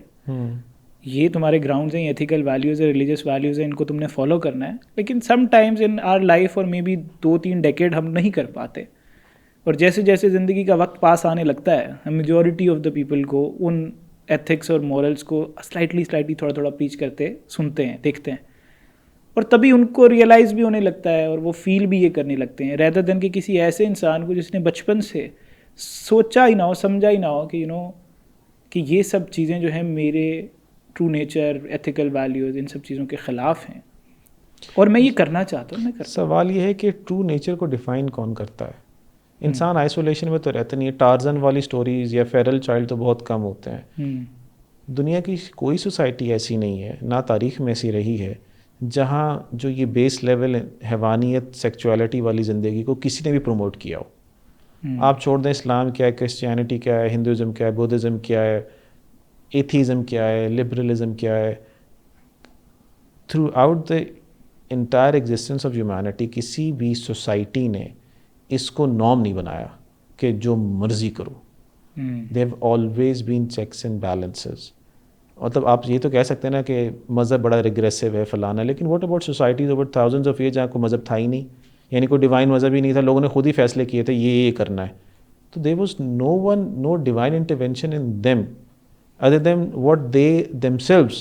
ये तुम्हारे ग्राउंड्स हैं, एथिकल वैल्यूज़ है, रिलीजियस वैल्यूज़ हैं, इनको तुमने फॉलो करना है, लेकिन sometimes in our life और मे बी 2-3 डेकेड हम नहीं कर पाते, और जैसे जैसे ज़िंदगी का वक्त पास आने लगता है, हम मेजॉरिटी ऑफ द पीपल को उन एथिक्स और मॉरल्स को स्लाइटली थोड़ा थोड़ा प्रीच करते सुनते हैं, देखते हैं, और तभी उनको रियलाइज़ भी होने लगता है और वो फील भी ये करने लगते हैं, रेदर देन कि किसी ऐसे इंसान को जिसने बचपन से सोचा ही ना हो, समझा ही ना हो कि कि ये सब चीज़ें जो हैं मेरे ट्रू नेचर, एथिकल वैल्यूज़, इन सब चीज़ों के ख़िलाफ़ हैं और मैं ये करना चाहता हूँ, मैं करता। सवाल ये है कि ट्रू नेचर को डिफ़ाइन कौन करता है? इंसान आइसोलेशन में तो रहता नहीं है। टार्जन वाली स्टोरीज़ या फेरल चाइल्ड तो बहुत कम होते हैं। दुनिया की कोई सोसाइटी ऐसी नहीं है, ना तारीख में ऐसी रही है, जहाँ जो ये बेस लेवल हैवानियत, सेक्सुअलिटी वाली ज़िंदगी को किसी ने भी प्रमोट किया हो। आप छोड़ दें इस्लाम क्या है, क्रिश्चियनिटी क्या है, हिंदुज़म क्या है, बुद्धिज़्म क्या है, एथीज़म क्या है, लिबरलिज़म क्या है, through out the entire existence of humanity किसी भी सोसाइटी ने इसको नॉर्म नहीं बनाया कि जो मर्ज़ी करो। They have always been checks and balances. मतलब आप ये तो कह सकते हैं ना कि मज़हब बड़ा रिग्रेसिव है फलाना, लेकिन what about societies over thousands of year जहाँ कोई मज़हब था ही नहीं, यानी कोई डिवाइन मज़हब ही नहीं था, लोगों ने खुद ही फैसले किए थे ये करना है। तो there was no divine intervention in them other than what they themselves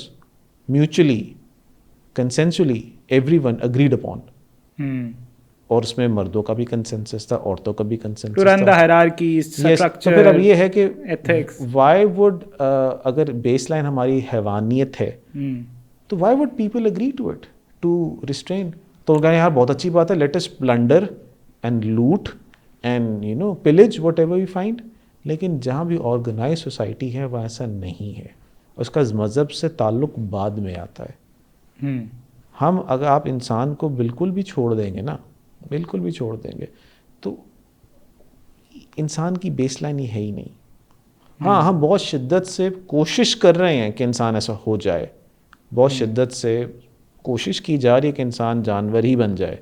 mutually consensually everyone agreed upon। और उसमें मर्दों का भी कंसेंसस था, औरतों का भी कंसेंसस था, हायरार्की, स्ट्रक्चर। तो फिर अब ये है कि एथिक्स, व्हाई वुड अगर बेसलाइन हमारी हैवानियत है तो why would people agree to it, to restrain? तो कहें यार बहुत अच्छी बात है, let us plunder and loot and pillage whatever we find. लेकिन जहाँ भी ऑर्गेनाइज सोसाइटी है वह ऐसा नहीं है, उसका मज़हब से ताल्लुक़ बाद में आता है। हम अगर आप इंसान को बिल्कुल भी छोड़ देंगे ना, बिल्कुल भी छोड़ देंगे, तो इंसान की बेसलाइन ही है ही नहीं। हाँ, हम बहुत शिद्दत से कोशिश कर रहे हैं कि इंसान ऐसा हो जाए, बहुत शिद्दत से कोशिश की जा रही है कि इंसान जानवर ही बन जाए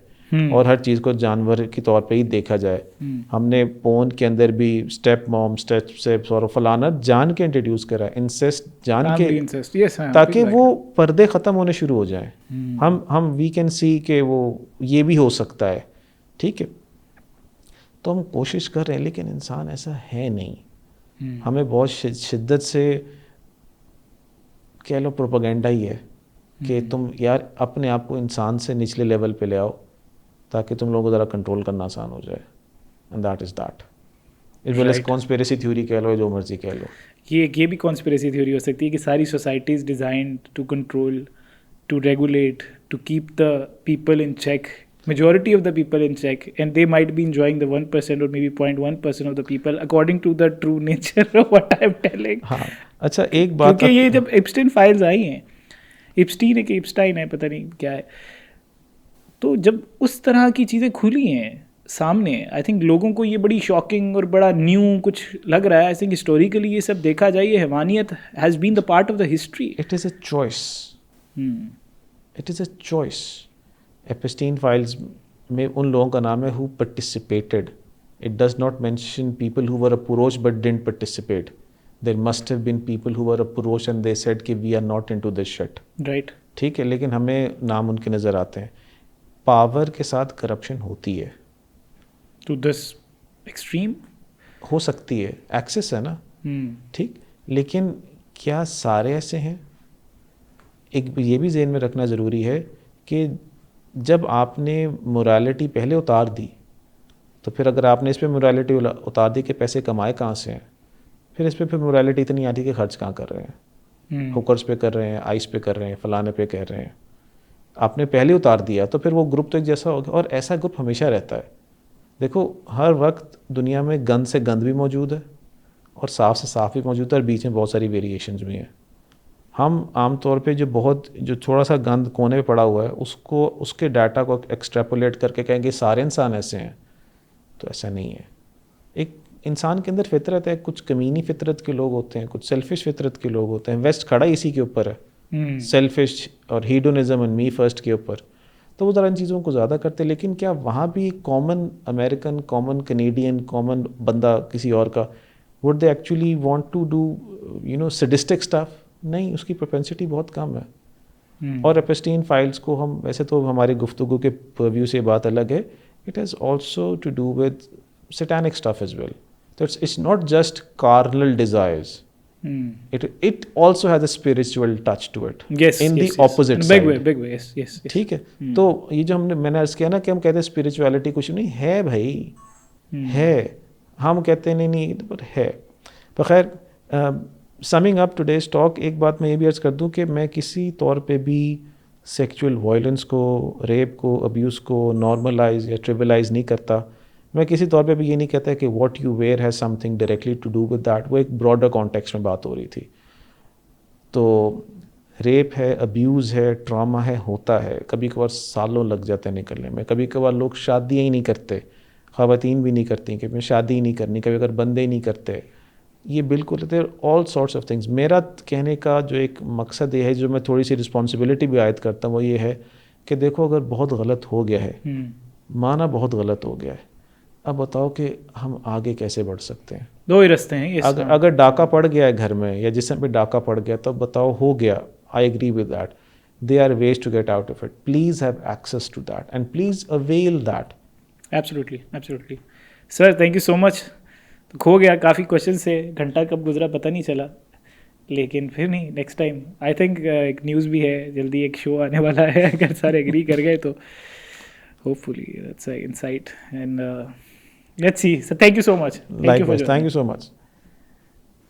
और हर चीज़ को जानवर के तौर पे ही देखा जाए। हमने पोन के अंदर भी स्टेप मॉम, स्टेप स्टेप्स और फलाना जान के इंट्रोड्यूस करा, इंसेस्ट जान के, ताकि वो पर्दे ख़त्म होने शुरू हो जाए। हम वी कैन सी कि वो ये भी हो सकता है, ठीक है। तो हम कोशिश कर रहे हैं, लेकिन इंसान ऐसा है नहीं। हमें बहुत शिद्दत से कह लो प्रोपेगेंडा ही है कि तुम यार अपने आप को इंसान से निचले लेवल पे ले आओ ताकि तुम लोगों को ज़रा कंट्रोल करना आसान हो जाए, एंड दैट इज़ दैट। इस वजह से कॉन्स्पिरेसी थ्योरी कह लो, जो मर्जी कह लो, ये भी कॉन्स्पिरेसी थ्योरी हो सकती है कि सारी societies designed to control, to regulate, to keep the people in check, majority of the people in check, and they might be enjoying the 1% or maybe 0.1% of the people according to the true nature of what I am telling। हाँ, अच्छा एक बात, क्योंकि ये जब एप्स्टाइन files आई हैं, Epstein है कि एप्स्टाइन है पता नहीं क्या है, तो जब उस तरह की चीज़ें खुली हैं सामने, आई थिंक लोगों को ये बड़ी शॉकिंग और बड़ा न्यू कुछ लग रहा है। आई थिंक हिस्टोरिकली ये सब देखा जाए, ये हैवानियत has been the part of the history. It is a choice, it is a choice. Epstein files में उन लोगों का नाम है who participated. It does not mention people who were approached but didn't participate. There must have been people who were approached and they said कि we are not into this shit, right, ठीक है। लेकिन हमें नाम उनके नज़र आते हैं। पावर के साथ करप्शन होती है टू दिस एक्सट्रीम। हो सकती है, एक्सेस है ना, ठीक, लेकिन क्या सारे ऐसे हैं? एक ये भी ज़हन में रखना ज़रूरी है कि जब आपने मोरालिटी पहले उतार दी, तो फिर अगर आपने इस पे मोरालिटी उतार दी कि पैसे कमाए कहाँ से हैं, फिर इस पे फिर मोरालिटी इतनी आती कि खर्च कहाँ कर रहे हैं, हुकर्स पे कर रहे हैं, आइस पे कर रहे हैं, फलाने पे कर रहे हैं। आपने पहले उतार दिया तो फिर वो ग्रुप तो एक जैसा हो गया, और ऐसा ग्रुप हमेशा रहता है। देखो, हर वक्त दुनिया में गंद से गंद भी मौजूद है और साफ़ से साफ़ भी मौजूद है, और बीच में बहुत सारी वेरिएशंस भी हैं। हम आम तौर पे जो थोड़ा सा गंद कोने पे पड़ा हुआ है, उसको, उसके डाटा को एक्सट्रैपोलेट करके कहेंगे सारे इंसान ऐसे हैं, तो ऐसा नहीं है। एक इंसान के अंदर फितरत है, कुछ कमीनी फितरत के लोग होते हैं, कुछ सेल्फिश फितरत के लोग होते हैं। वेस्ट खड़ा इसी के ऊपर है, सेल्फिश और हीडोनिज्म एंड मी फर्स्ट के ऊपर, तो वो ज़रा इन चीज़ों को ज़्यादा करते हैं। लेकिन क्या वहाँ भी common American, common Canadian, common बंदा किसी और का, would they actually want to do sadistic stuff? नहीं, उसकी प्रोपेंसिटी बहुत कम है। और एपिस्टीन फाइल्स को हम, वैसे तो हमारे गुफ्तगू के परव्यू से बात अलग है, it has also to do with satanic stuff as well. So it's not just carnal desires. It also has a spiritual touch to it. Yes, in yes, the yes. opposite In big side. way, big way. Yes, yes, yes. ठीक है, तो ये जो मैंने अर्ज किया ना कि हम कहते हैं स्पिरिचुअलिटी कुछ नहीं है भाई, है, हम कहते हैं नहीं नहीं, पर है। पर खैर, समिंग अप टुडेज टॉक, एक बात मैं ये भी अर्ज कर दूं कि मैं किसी तौर पे भी सेक्सुअल वायलेंस को, रेप को, अब्यूज़ को नॉर्मलाइज या ट्रिविलाइज नहीं करता। मैं किसी तौर पे भी ये नहीं कहता कि what you wear has something directly to do with that. वो एक ब्रॉडर कॉन्टेक्स्ट में बात हो रही थी। तो रेप है, अब्यूज़ है, ट्रॉमा है, होता है, कभी कभार सालों लग जाते हैं निकलने में। कभी कभार लोग शादियाँ ही नहीं करते, ख़वातीन भी नहीं करती कि मैं शादी ही नहीं करनी, कभी अगर बंदे ही नहीं करते। ये बिल्कुल there all sorts of things. मेरा कहने का जो एक मकसद ये है, जो मैं थोड़ी सी रिस्पॉन्सिबिलिटी भी आयद करता हूँ, वो ये है कि देखो, अगर बहुत गलत हो गया है, माना बहुत गलत हो गया है, अब बताओ कि हम आगे कैसे बढ़ सकते हैं? दो ही रास्ते हैं ये। अगर डाका पड़ गया है घर में, या जिसम पे डाका पड़ गया, तो बताओ हो गया, I agree with that, they are ways to get out of it. Please have access to that and please avail that. Absolutely, absolutely sir, thank you so much. तो खो गया काफ़ी क्वेश्चन से, घंटा कब गुजरा पता नहीं चला, लेकिन फिर नहीं, नेक्स्ट टाइम आई थिंक एक न्यूज़ भी है, जल्दी एक शो आने वाला है, अगर सारे एग्री कर गए तो hopefully that's an insight, and let's see. So thank you so much. Likewise, thank you so much.